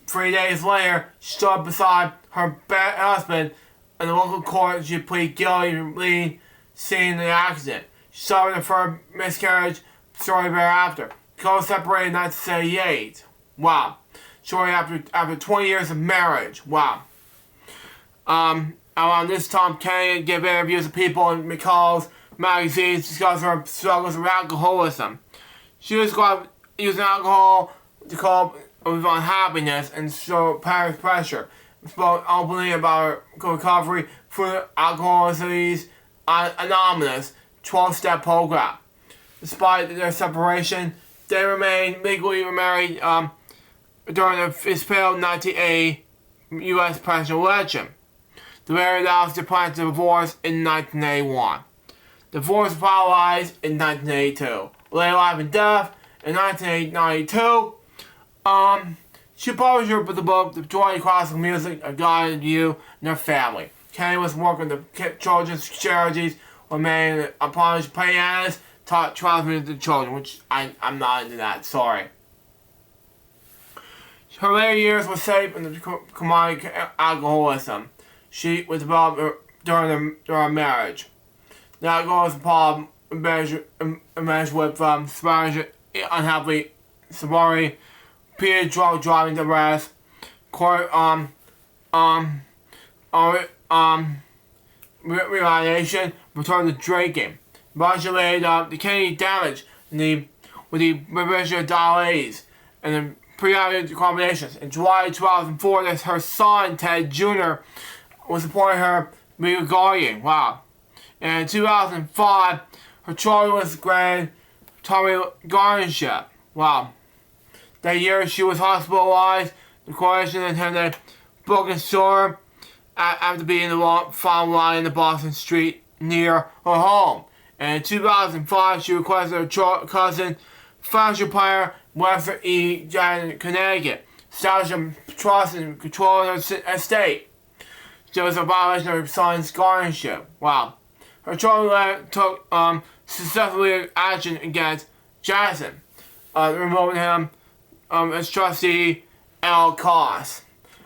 3 days later, she stood beside her husband in the local court. She pleaded guilty to seeing the accident. She suffered her first miscarriage shortly thereafter. The couple separated in 1978. Wow. Shortly after 20 years of marriage. Wow. Around this time, Kennedy gave interviews to people in McCall's magazines discussing her struggles with alcoholism. She described using alcohol to cope with unhappiness and show parents' pressure. Spoke openly about her recovery through Alcoholics Anonymous 12-step program. Despite their separation, they remained legally married during his failed 1980 U.S. presidential election. The marriage announced their plan to divorce in 1981. Divorce was finalized in 1982. Later life and death in 1992. She published the book, The Joy of Classical Music, A Guide to You and Her Family. Kennedy was working with the children's charities, remained a polished pianist, taught child music to children, which I'm not into that, sorry. Her later years were safe in the commodity She was developed during her marriage. The alcoholism problem emerged with Spanish unhappily sobriety, Peter drunk driving the rest, court realization, returned to drinking. Modulated the kidney damage with the revision delays and the periodic combinations. In July 2004, her son, Ted Jr., was appointed her legal guardian. Wow. And in 2005, her child was granted Tommy guardianship. Wow. That year, she was hospitalized. The coalition attended broken shoulder after being in the final line in the Boston Street near her home. And in 2005, she requested her cousin, financial player Webster E. Jackson, Connecticut, establishing trust and control of her estate. There was a violation of her son's guardianship. Wow. Her children took successfully action against Jackson, removing him as trustee at all costs.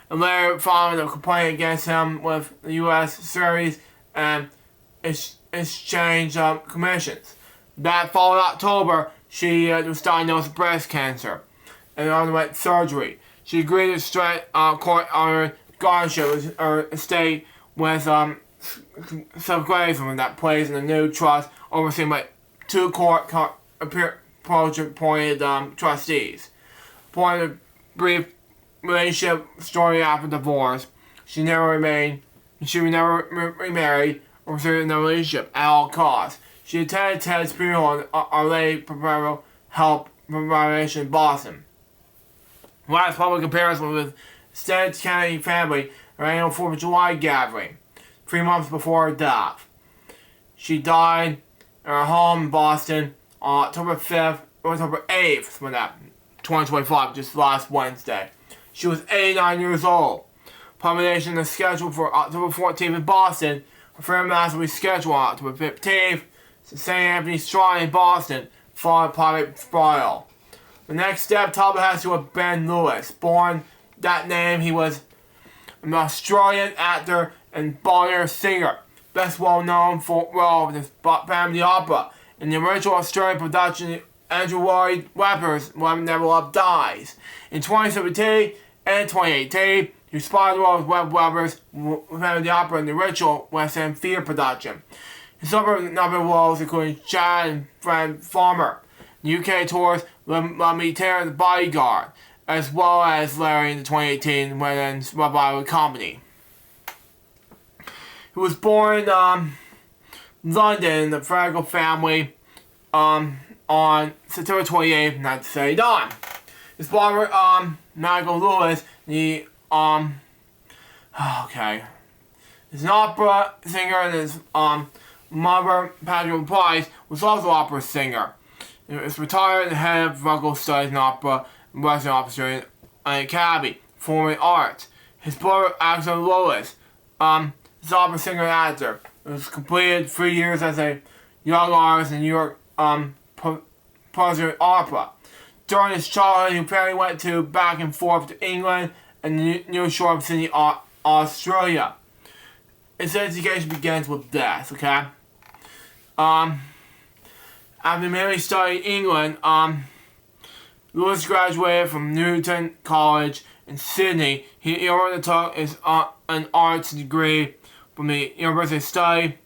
And later, following a complaint against him with the U.S. Securities and Exchange Commissions. That following October, she was diagnosed with breast cancer and underwent surgery. She agreed to straight court on guardianship with her estate with subgraven that plays in the new trust overseen by two appointed trustees. Appointed a brief relationship story after divorce. She never remarried or pursued in a relationship at all costs. She attended Ted's funeral in Our Lady Perpetual Help Foundation in Boston. Last public appearance was with Ted Kennedy family at her annual 4th of July gathering, 3 months before her death. She died in her home in Boston on October 8th, 2025, just last Wednesday. She was 89 years old. Publication is scheduled for October 14th in Boston. Her funeral mass will be scheduled on October 15th to St. Anthony's Shrine in Boston, followed by private burial. The next step, Talbot has to have Ben Lewis. Born that name, he was an Australian actor and Bollywood singer, best well known for role in his family opera. In the original Australian production, Andrew Lloyd Webber's Love Never Love Dies. In 2017 and 2018, he responded to Webber's family opera in the original West End theatre production. His other number of roles including Chad and Fred Farmer. The UK tours Let Me Tear the Bodyguard, as well as Larry in the 2018 Women's Revival Comedy. He was born in London in the Fraggle family on September 28th, 1979. His father, Michael Lewis, his opera singer, and his mother, Patrick Price, was also an opera singer. He was retired and head of vocal studies in opera and Western Opera and Academy, performing arts. His brother, Axel Lewis, is opera singer and actor. It was completed 3 years as a young artist in New York President Opera. During his childhood, he apparently went back and forth to England and the New Shore of Sydney, Australia. His education begins with this, okay? After mainly studying England, Lewis graduated from Newton College in Sydney. He undertook an arts degree from the University of Study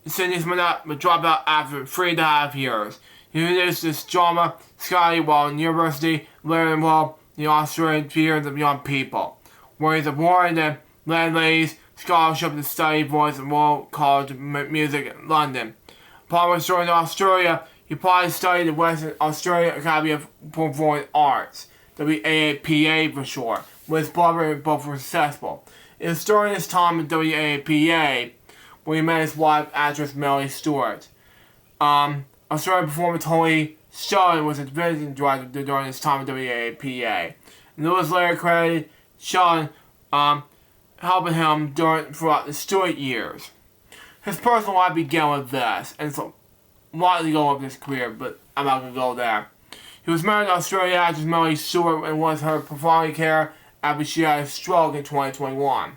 in Sydney, but dropped out after 3.5 years. He introduced this drama, Scotty, while in university, later involved in the Australian Theatre of Young People, where he's awarded the Landladies Scholarship to study voice at Royal College of Music in London. Upon returning to Australia, he applied to study the Western Australia Academy of Performing Arts, WAAPA for short, with his brother and both were successful. It was during his time at WAAPA when he met his wife, actress Melanie Stewart. Australian performer Tony Shullen was his visiting director during his time at WAAPA. And Lewis later credited Shullen helping him throughout the Stewart years. His personal life began with this, and it's a lot to go with his career, but I'm not going to go there. He was married to Australian actress Melanie Stewart and was her performing care after she had a stroke in 2021. In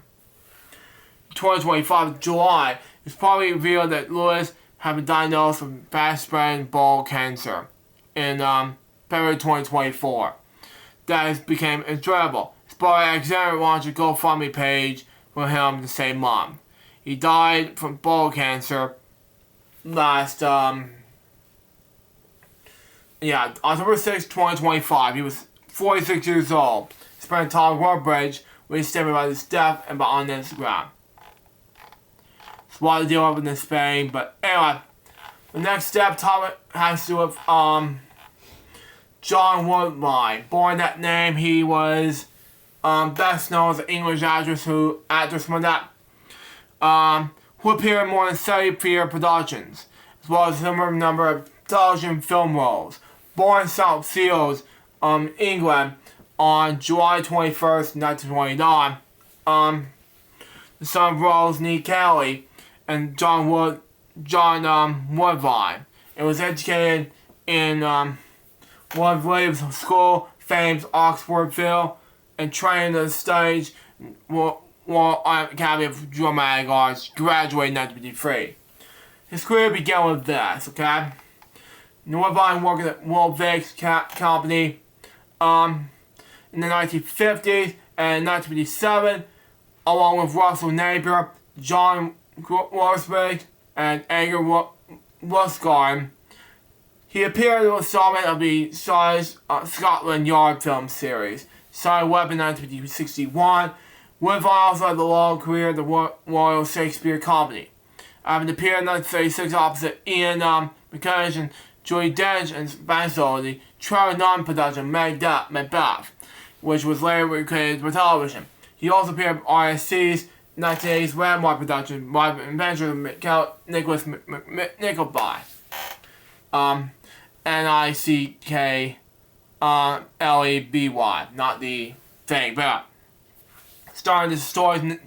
2025, July, it's probably revealed that Lewis have been diagnosed with fast-spreading bowel cancer in February 2024. That has became enjoyable. His brother Alexander launched a GoFundMe page for him the same month. He died from bowel cancer last, October 6, 2025. He was 46 years old. He spent time on Woodbridge, where he stated about his death and on Instagram. It's what to deal with in Spain, but anyway, the next step topic has to do with John Woodvine. Born that name, he was best known as an English actress who appeared in more than 70 theater productions, as well as a similar number of television film roles. Born in South Seals, England, on July 21st, 1929. The son of Rose Nee Kelly and John Woodvine. It was educated in Lord Williams School, famed Oxfordville, and trained on the stage Royal Academy of Dramatic Arts, graduated in 1953. His career began with this, okay? Woodvine worked at World Vic's Company in the 1950s and 1957, along with Russell Napier, John Worsbridge, and Edgar Westgarden. He appeared in the installment of the Scotland Yard film series, started Web in 1961. Woodvine also had a long career at the Royal Shakespeare Company, having appeared in 1936 opposite Ian McCulloch and Julie Dench and Bansal, the Trevor Nunn production Macbeth, which was later recreated for television. He also appeared in RSC's 1980s landmark production, Private Adventures of Nicholas Nickleby. Nickleby, not the thing, but starring the story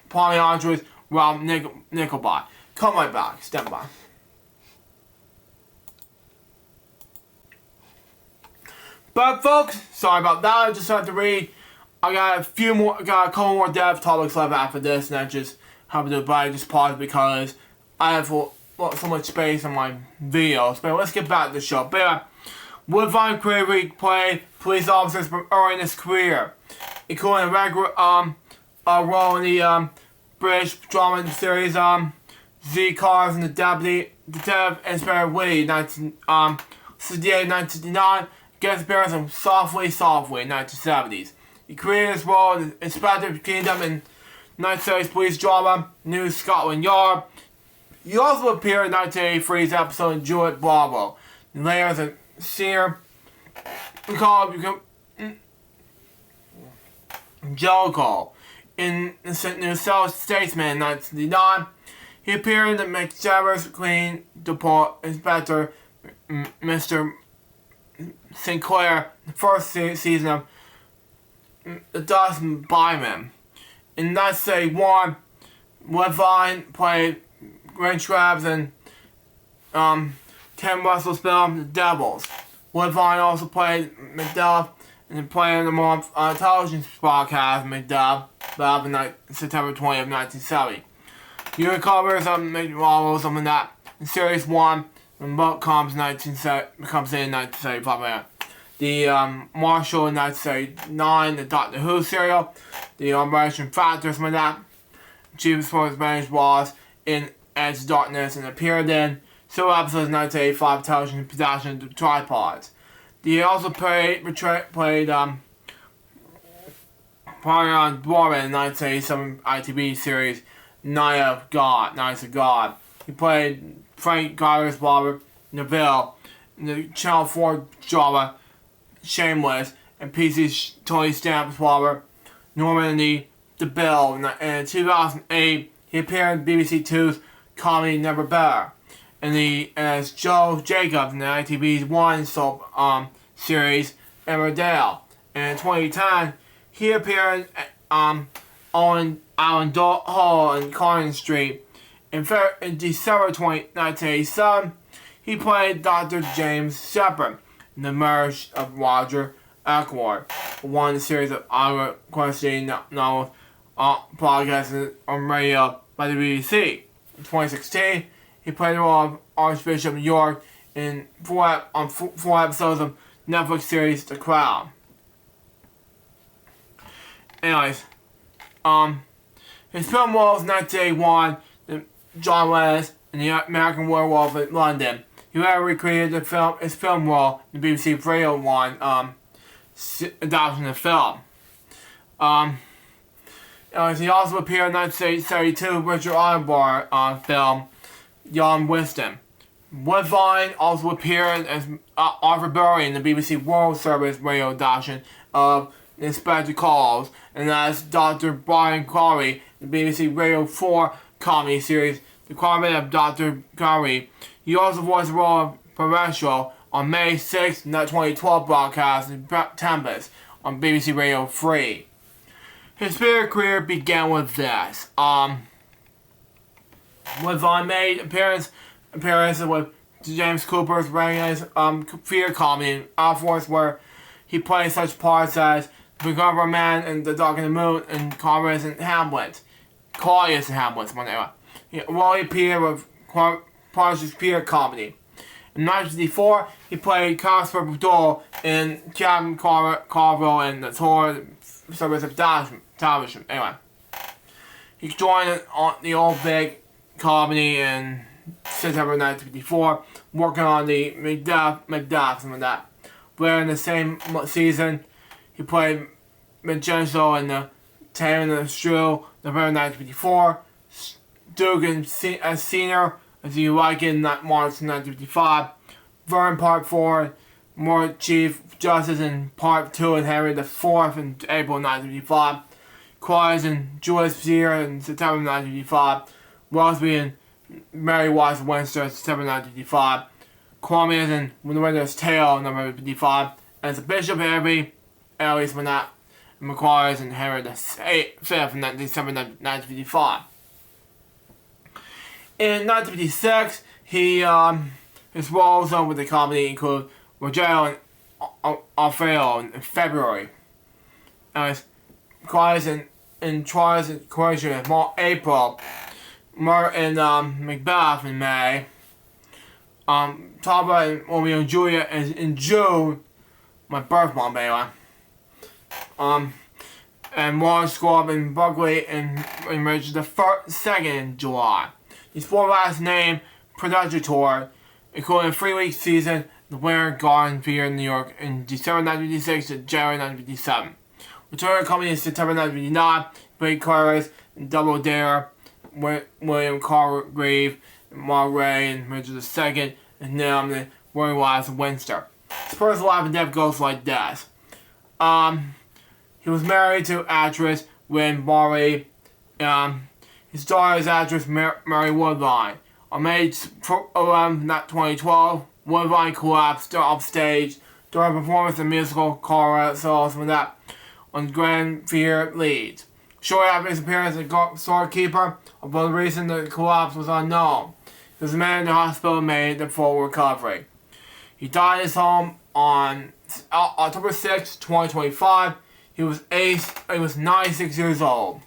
polyandrous Rob Nickleby. Come right back, stand by. But folks, sorry about that. I just have to read. I got a couple more dev topics left after this, and I just have to do it, but I just paused because I have so much space on my videos. But let's get back to the show. But Woodvine created played police officers from early in his career, including a regular role in the British drama series Z Cars and the Detective Inspector Witty, 1969. Guest appearance in Softly in 1970s. He created his role in Inspector Kingdom in 1970s police drama New Scotland Yard. He also appeared in 1983's episode of Juliet Bravo. Later as a senior called Jellicoe in the New South Statesman in 1969. He appeared in the McJabbers Queen Depot Inspector Mr. Sinclair, the first season of The Dust Byman. In 1971, Woodvine played Grange Traps in Ken Russell's film The Devils. Woodvine also played Macduff in the Play of the Month television broadcast Macduff in September 20th, 1970. You recover some Marvel, some of that in Series 1. When book comes in 1975. The Marshall in 1979, the Doctor Who serial, the Operation Factor, some of that. Chief Sports Manager was in Edge Darkness and appeared in several episodes of 1985 television production of Tripods. He also played Brian Dwarven in 1987 ITV series Night of God. He played Frank Guyver's Robert Neville in the Channel 4 drama Shameless, and PC's Tony Stamp's Robert Norman in the Bill. And in 2008, he appeared in BBC Two's comedy Never Better, as Joe Jacobs in the ITV's One soap series Emmerdale. And in 2010, he appeared on Alan Hall and Carlton Street. In December 1987, he played Dr. James Shepard in The Marriage of Roger Ackroyd, one of the series of Ira Quantity novels broadcasted on radio by the BBC. In 2016, he played the role of Archbishop of York in four episodes of Netflix series The Crown. Anyways, his film roles in 1981, John Lennon in The American Werewolf in London. He later recreated his film role in the BBC Radio 1 adaptation of the film. He also appeared in the 1972 Richard Attenborough film, Young Wisdom. Woodvine also appeared as Arthur Burry in the BBC World Service radio adaptation of Inspector Calls, and as Dr. Brian Corey in the BBC Radio 4 comedy series, The Crime of Dr. Corey. He also voiced the role of Professor on May 6, 2012 broadcast in Tempest on BBC Radio 3. His theater career began with this. Woodvine made appearances with James Cooper's recognized theater comedy Air Force, where he played such parts as The Governor Man and The Dark and the Moon and Claudius and Hamlet. Whatever. He appeared with parts of theater comedy. In 1954, he played Casper Abdul in Captain Carville and the Tour Service of television. Anyway, he joined on the Old Big comedy in September 1954, working on the Macduff, something like that. Later in the same season, he played Vincenzo in the Taming of the Shrew, November 1954. Dugan as Senior, as you like in March 1955. Vern Part 4, more Chief Justice in Part 2, and Henry IV in April 1955. Quies and Julius Caesar in September 1955. Rosby and Mary Wise Windsor in September 1955. Cormier and When the Winter's Tale in November 1955. As the Bishop Henry, Ellis Manat, and McQuarries and Henry V in December 1955. In 1956, his roles with the comedy include Rogelio and Alfredo in February. As Quies and Trials and Croatia in April. Murder in Macbeth in May. Taba and Romeo and Juliet is in June. My birth month, anyway. And Warren Scorp and Buckley and Richard the 2nd in July. His four last name production tour, including a 3-week season, the Winter Garden Theater in New York in December 1956 to January 1957. Returning company in September 1959, Blake Cartwright and Double Dare, William Cargrave, Mark Ray, and Richard II, and now the William Wise Windsor. His personal life and death goes like this. He was married to actress Lynn Barley. His daughter is actress Mary Woodvine. On May 11, 2012, Woodvine collapsed off stage during a performance of the musical Colorado Souls from that on Grand Theater Leeds. Shortly after his appearance as storekeeper, although the reason the collapse was unknown, he was admitted to the hospital and made a full recovery. He died at his home on October 6, 2025. He was 96 years old.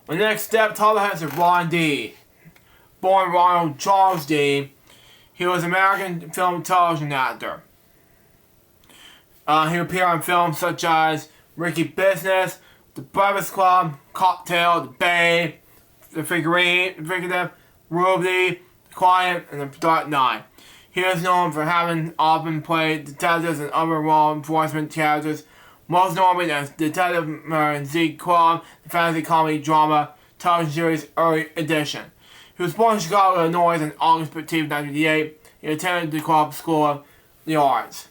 The next step, top has Ron D. Born Ronald Charles D. He was an American film and television actor. He appeared on films such as Ricky Business, The Breakfast Club, Cocktail, The Babe, The Fugitive, Ruby, The Client, and The Dark Knight. He is known for having often played detectives and other law enforcement characters, most notably as Detective in Z Club, the fantasy comedy drama television series Early Edition. He was born in Chicago, Illinois on August 15, 1958. He attended the Club School of the Arts.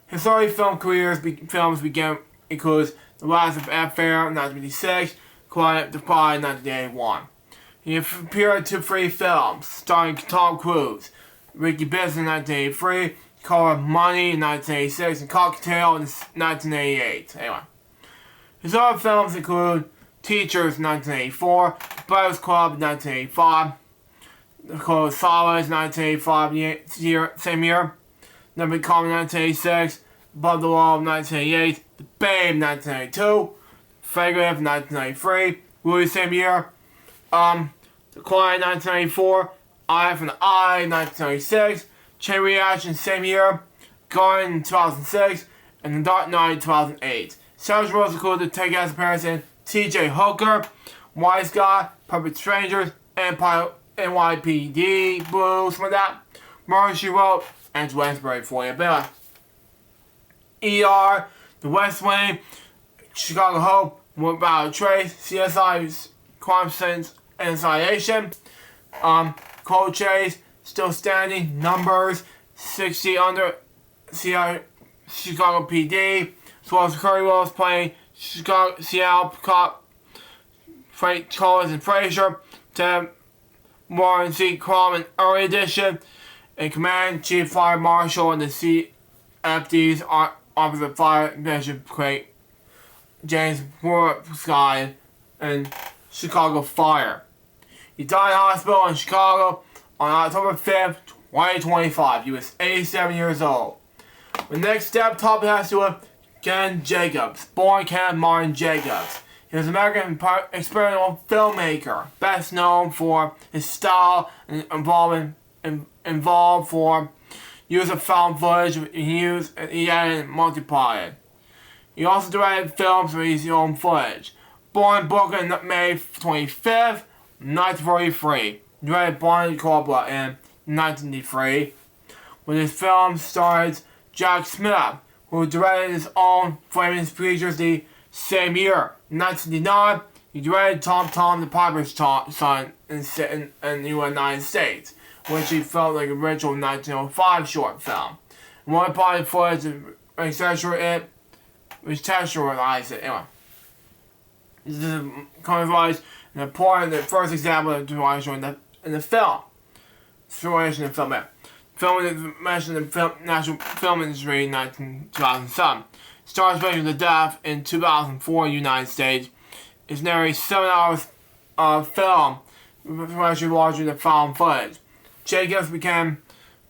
His early films began includes The Last of Affair, 1956, Quiet Defy, 1981. He appeared in 3 films, starring Tom Cruise, Ricky Business in 1983, Color Money in 1986, and Cocktail in 1988. Anyway. His other films include Teachers in 1984, Breakfast Club in 1985, The Close Solace in 1985, same year, Never Be Calm in 1986, Above the Wall in 1988, The Babe in 1992, Fragrant in 1993, really same year, The Quiet 1994, Eye for an Eye 1996, Chain Reaction same year, Garden in 2006, and The Dark Knight 2008. Several roles included take as appearance in T.J. Hooker, Wise Guy, Perfect Strangers, Empire, NYPD Blue, something like that. Murder, She Wrote, and Wednesbury for you, Billy. ER, The West Wing, Chicago Hope, Without a Trace, CSI, Crime Scenes, Annihilation, Cold Chase, Still Standing, Numbers, 60 Under, Chicago PD, as well as Curry Wells playing Seattle Cop, Frank Collins and Frazier, Tim Warren C. Crumb early edition, and Command Chief Fire Marshal and the CFD's Officer of Fire Division Craig James Sky and Chicago Fire. He died in hospital in Chicago on October 5th, 2025. He was 87 years old. The next step topic has to do with Ken Jacobs, born Ken Martin Jacobs. He was an American experimental filmmaker, best known for his style and involved for use of found footage he used and he edited and multiplied. He also directed films with his own footage. Born in Brooklyn May 25th, 1943. Directed Bonnie Cobra in 1993. With his film stars Jack Smith, who directed his own famous features the same year. In 1969, he directed Tom the Piper's Son in the United States, which he felt like a original 1905 short film. And one part of the footage which textualized it. Anyway, this is categorized and important the first example of situation in the film. Situation in the film there. Film is mentioned in the national film industry in 2007. Stars Special to Death in 2004 in the United States. It's nearly 7 hours of film, especially larger than found footage. Jacobs began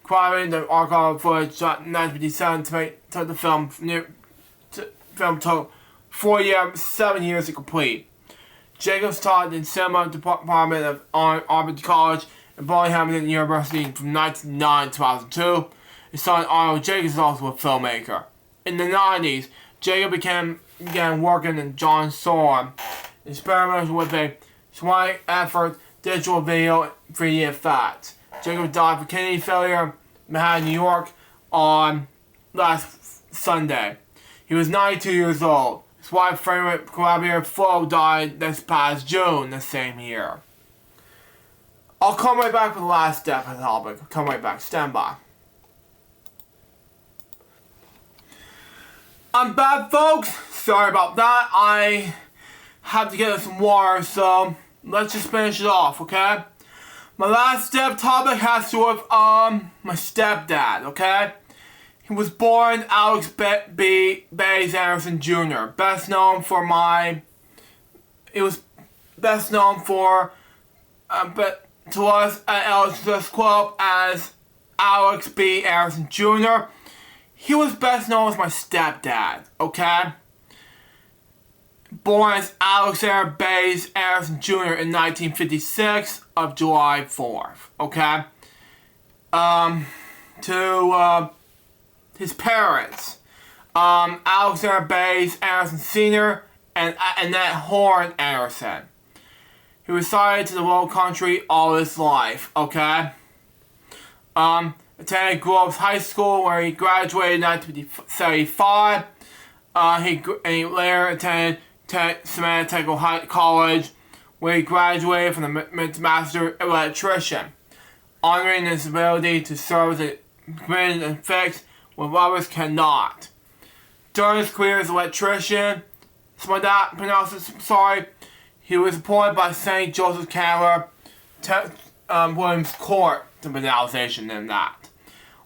acquiring the archival footage shot in 1957 to make the film took 7 years to complete. Jacobs taught in cinema department of Auburn College and Birmingham University from 1999 to 2002. His son Arnold Jacobs is also a filmmaker. In the 90s, Jacob began working in John Sorn, experimenting with a swag effort digital video 3D effects. Jacob died from kidney failure in Manhattan, New York on last Sunday. He was 92 years old. His wife, favorite collaborator Flo, died this past June the same year. I'll come right back for the last step of the topic. I'll come right back. Stand by. I'm back, folks. Sorry about that. I have to get some water, so let's just finish it off, okay? My last step topic has to do with my stepdad, okay? He was born Alex Bays Anderson Jr. Best known for but to us at Ellis Club as Alex B. Anderson Jr. He was best known as my stepdad, okay? Born as Alexander Bays Anderson Jr. in 1956 of July 4th, okay? To his parents, Alexander Bays Anderson Sr. and Annette Horn Anderson. He resided to the Low Country all his life, okay? Attended Groves High School where he graduated in 1975. He later attended Savannah Technical College where he graduated from the Master Electrician, honoring his ability to serve as a committed and fix when others cannot. During his career as an electrician, he was appointed by St. Joseph Candler, Williams Court, the pronunciation in that,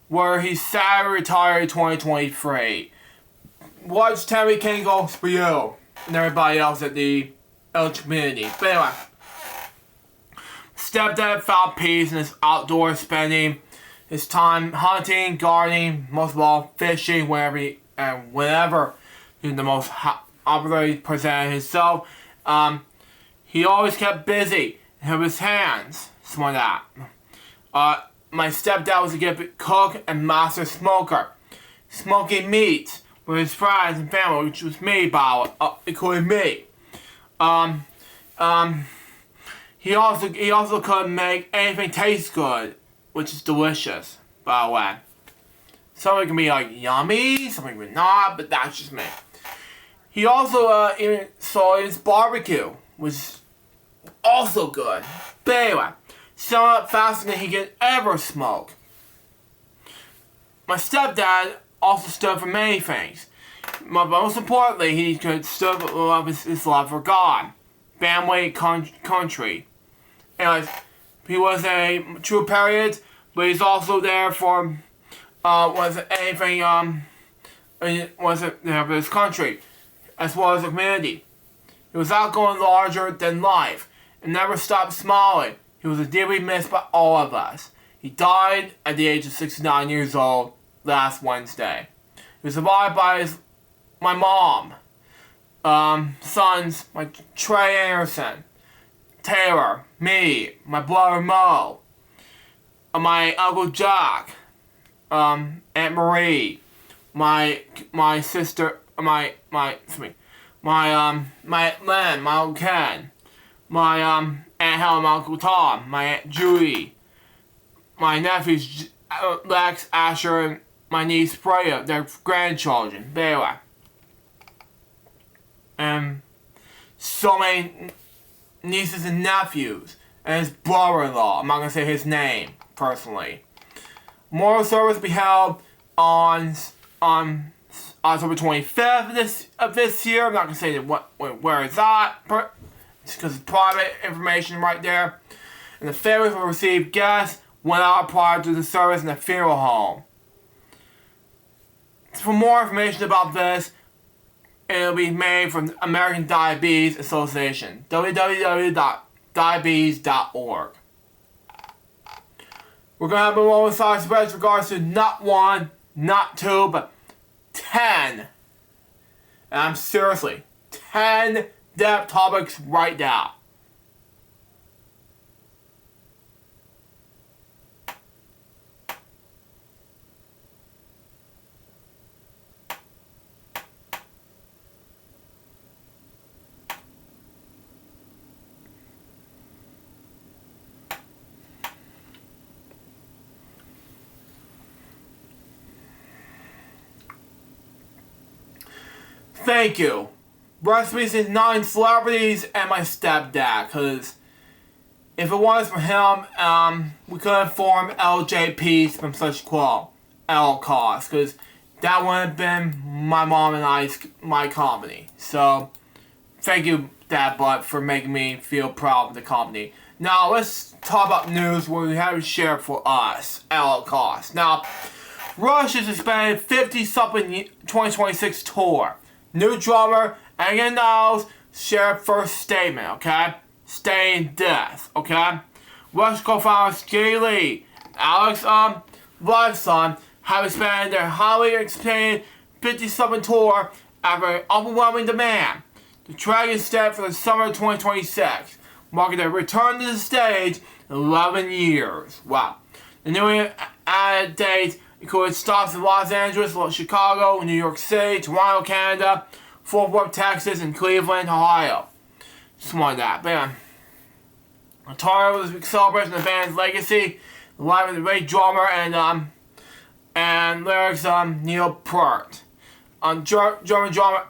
where he sadly retired in 2023. What's Terry King goes for you and everybody else at the Elch community. But anyway, stepdad found peace in his outdoor spending his time hunting, gardening, most of all fishing, whenever he the most opportunity presented himself. He always kept busy. have his hands. Something like that. My stepdad was a gifted cook and master smoker, smoking meat with his friends and family, which was me, including me. He also couldn't make anything taste good, which is delicious, by the way. Something can be like yummy, something can not, but that's just me. He also even saw his barbecue, which is also good. But anyway, somewhat faster than he could ever smoke. My stepdad also stood for many things. But most importantly, he could stood for his love for God, family, country. Anyways, he was a true patriot, but he's also there for wasn't there for his country, as well as the community. He was outgoing, larger than life, and never stopped smiling. He was deeply missed by all of us. He died at the age of 69 years old last Wednesday. He was survived by my mom, sons, my Trey Anderson, Taylor, me, my brother Mo, my Uncle Jack, Aunt Marie, my sister, my Len, my Uncle Ken, my Aunt Helen, my Uncle Tom, my Aunt Judy, my nephews Lex, Asher, and my niece Freya, their grandchildren, Bella, and so many nieces and nephews, and his brother-in-law. I'm not gonna say his name personally. Memorial service will be held on October 25th of this year. I'm not gonna say where it's at, because it's private information right there. And the families will receive guests 1 hour prior to the service in the funeral home. For more information about this, it'll be made from the American Diabetes Association, www.diabetes.org. We're going to have a moment of silence in regards to not 1, not 2, but 10. And I'm seriously, 10 depth topics right now. Thank you. Recipes is 9 celebrities and my stepdad, because if it was for him, we couldn't form LJPs from such quo at all costs, because that would have been my mom and my company. So, thank you, Dad Butt, for making me feel proud of the company. Now, let's talk about news where we have to share for us at all costs. Now, Rush is expanding 50-something 2026 tour. New drummer, Again Niles, shared first statement, okay? Staying death, okay? Rush co-founders Jay Lee, Alex Lifeson have expanded their highly expanded 50-something tour after overwhelming demand. The track is set for the summer of 2026, marking their return to the stage in 11 years. Wow. The newly added dates include stops in Los Angeles, Chicago, New York City, Toronto, Canada, Fort Worth, Texas, and Cleveland, Ohio. Just like that. Bam. The tour was celebrating the band's legacy, the life of the great drummer and lyrics Neil Peart. German drummer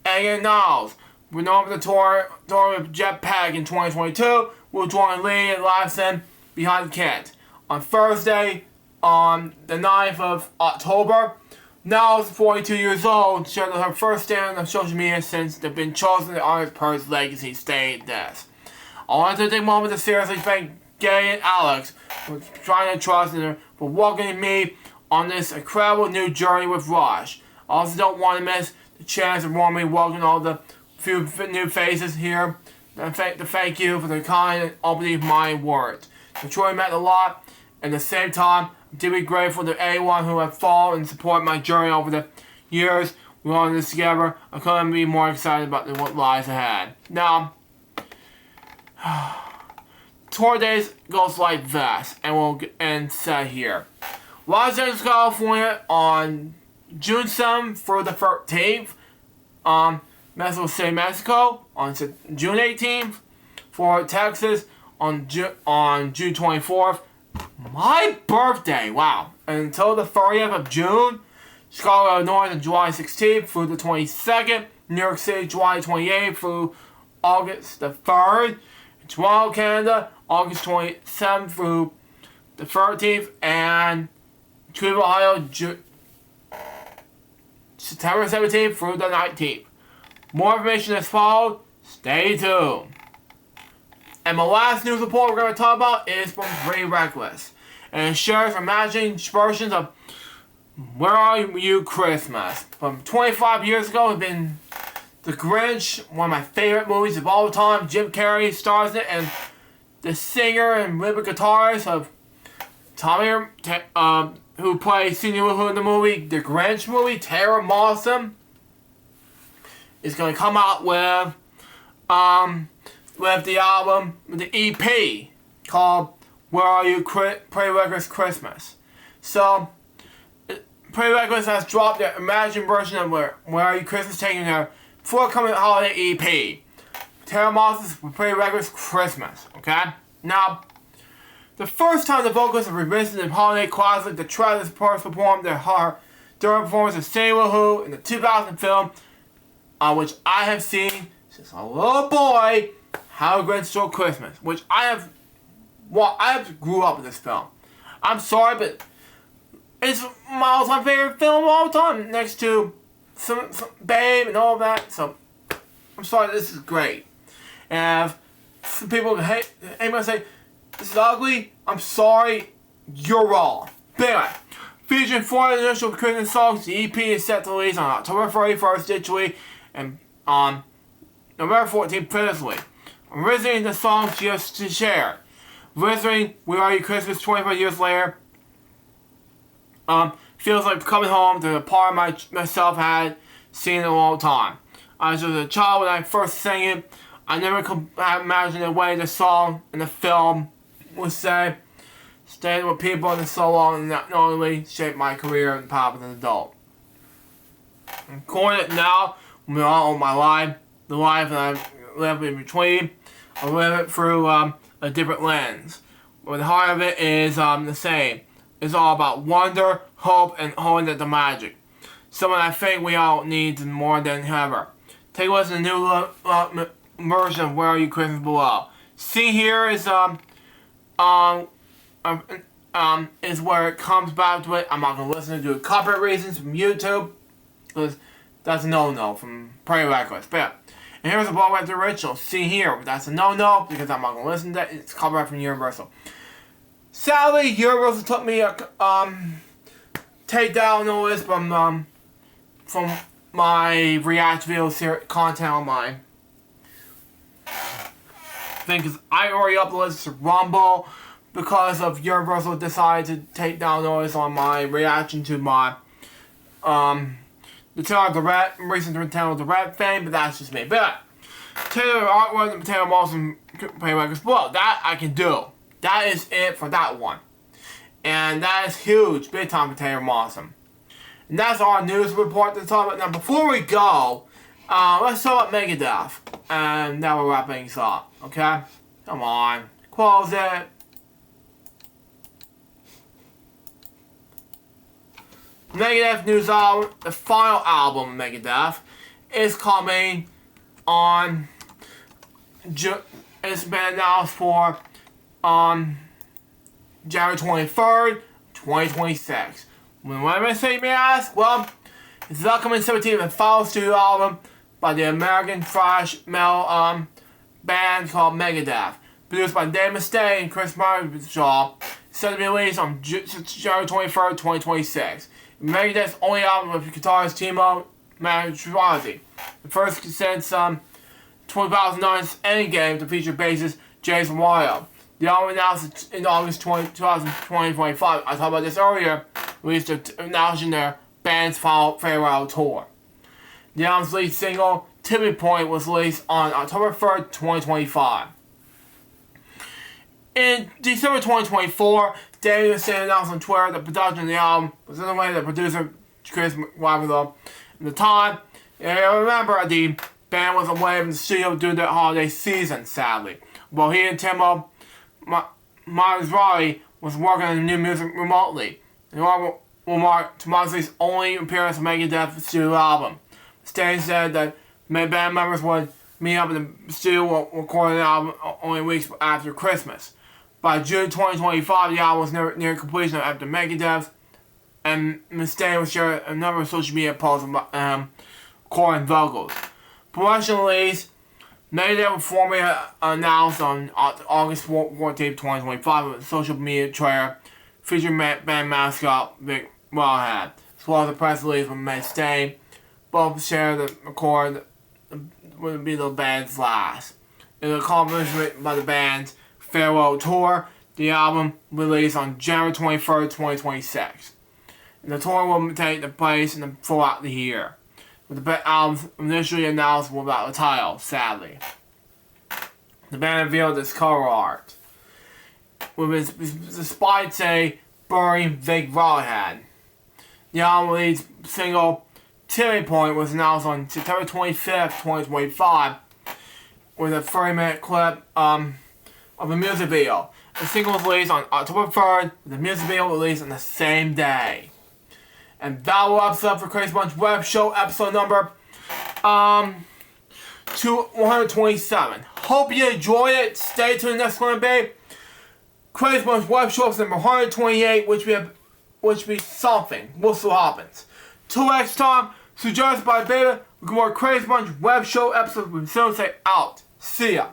Again Niles, renowned for the tour with Jetpack in 2022, will join Lee and Lifeson behind the kit. On Thursday, on the 9th of October, Niles, 42 years old, shared her first statement on social media since they've been chosen to honor Peart's legacy, staying death. I want to take a moment to seriously thank Gay and Alex for trying to trust and for welcoming me on this incredible new journey with Rush. I also don't want to miss the chance of warmly welcoming all the few new faces here. To thank you for the kind and opening mind words. It truly meant a lot, and at the same time, I'm deeply grateful to anyone who have followed and supported my journey over the years. We all in this together. I couldn't be more excited about what lies ahead. Now, tour dates goes like this, and we'll end set here. Los Angeles, California on June 7th through the 13th. Mexico City, Mexico on June 18th. For Texas on June 24th. My birthday, wow. Until the 30th of June. Chicago, Illinois on July 16th through the 22nd. New York City, July 28th through August the 3rd. Toronto, Canada, August 27th through the 13th. And Cleveland, Ohio, September 17th through the 19th. More information is followed. Stay tuned. And my last news report we're going to talk about is from Pretty Reckless. And it shares imagining versions of Where Are You Christmas. From 25 years ago, it's been The Grinch, one of my favorite movies of all time. Jim Carrey stars in it, and the singer and rhythm guitarist of Tommy, who plays Senior Woohoo in the movie, The Grinch movie, Tara Mawson, is going to come out with the album, the EP, called Where Are You Pretty Reckless Christmas. So, Pretty Reckless has dropped their imagined version of Where Are You Christmas, taking their forthcoming holiday EP. Tara Moss's Pretty Reckless Christmas, okay? Now, the first time the vocalists have revisited the holiday classic, the Travis first performed their during performance of Senior Woohoo in the 2000 film, which I have seen since a little boy, How a Grinch Stole Christmas, which I have grew up with this film. I'm sorry, but it's my all-time favorite film of all time, next to some Babe and all of that. So I'm sorry, this is great. And if some people hate me say this is ugly, I'm sorry, you're wrong. But anyway, featuring 4 initial Christmas songs, the EP is set to release on October 31st digitally and on November 14th physically. I'm revisiting the songs just to share. Revisiting Where Are You Christmas 25 years later feels like coming home to a part of myself had seen in a long time. I was a child when I first sang it. I never could have imagined the way the song and the film would say, staying with people in so long and not only shaped my career and path as an adult. I'm calling it now, when we're all on my life, the life that I've lived in between. I live it through a different lens. But the heart of it is the same. It's all about wonder, hope, and holding it to magic. Something I think we all need more than ever. Take a listen to the new version of Where Are You Christmas below. See here is where it comes back to it. I'm not gonna listen to it copyright reasons from YouTube, because that's a no-no from Pretty Reckless. But yeah. And here's a ball at the original. See here, that's a no-no because I'm not gonna listen to it. It's copyright from Universal. Sadly, Universal took me a take down notice from my react video content on mine. I think because I already uploaded to Rumble because of Universal decided to take down notice on my reaction to my the Taylor Durrett, recent Taylor Durrett thing, but that's just me. But Taylor artwork and Taylor Molson Play Records below. That I can do. That is it for that one. And that is huge, big time for Taylor Molson. And that's our news report to talk about. Now before we go, let's talk about Megadeth. And now we're wrapping things up. Okay? Come on. Close it. Megadeth news album, the final album of Megadeth, is coming on. It's been announced for January 23rd, 2026. When am I saying, may I ask? Well, it's the upcoming 17th and final studio album by the American thrash metal band called Megadeth, produced by Dave Mustaine and Chris Marshall. Set to be released on January 23rd, 2026. Megadeth's only album with guitarist Timo Mastrozzi. The first since 2009's Endgame to feature bassist Jason Wario. The album announced in August 2025. I talked about this earlier. Released announcing their band's final farewell tour. The album's lead single, Tipping Point, was released on October 3rd, 2025. In December 2024, Daniel Stan announced on Twitter that production of the album was in the way that producer Chris McWaverly at the time. And I remember the band was away from the studio during the holiday season, sadly. While he and Timo Maserati was working on new music remotely. The album will mark Tomasi's only appearance on Megadeth's studio album. Stan said that band members would meet up in the studio while recording the album only weeks after Christmas. By June 2025, the album was near completion after Megadeth, and Mustaine would share a number of social media posts recording vocals. Promotional release, Megadeth was formally announced on August 14, 2025 with a social media trailer featuring band mascot Vic Wellhead, as well as a press release from Mustaine. Both share the record would be the band's last. In an accomplishment by the band's farewell tour, the album released on January 23rd, 2026. And the tour will take place throughout the year, with the album initially announced without a title, sadly. The band revealed its cover art, despite a burning Vic Rawhead. The album lead single, Tipping Point, was announced on September 25th, 2025, with a 30-minute clip of a music video. The single was released on October 3rd, with the music video released on the same day. And that wraps up for Crazy Bunch Web Show episode number 127. Hope you enjoyed it. Stay tuned next one, babe. Crazy Bunch Web Show episode number 128, which be something. We'll see what happens. Till next time, suggested by Baby, we can more Crazy Bunch Web Show episodes with Say out. See ya.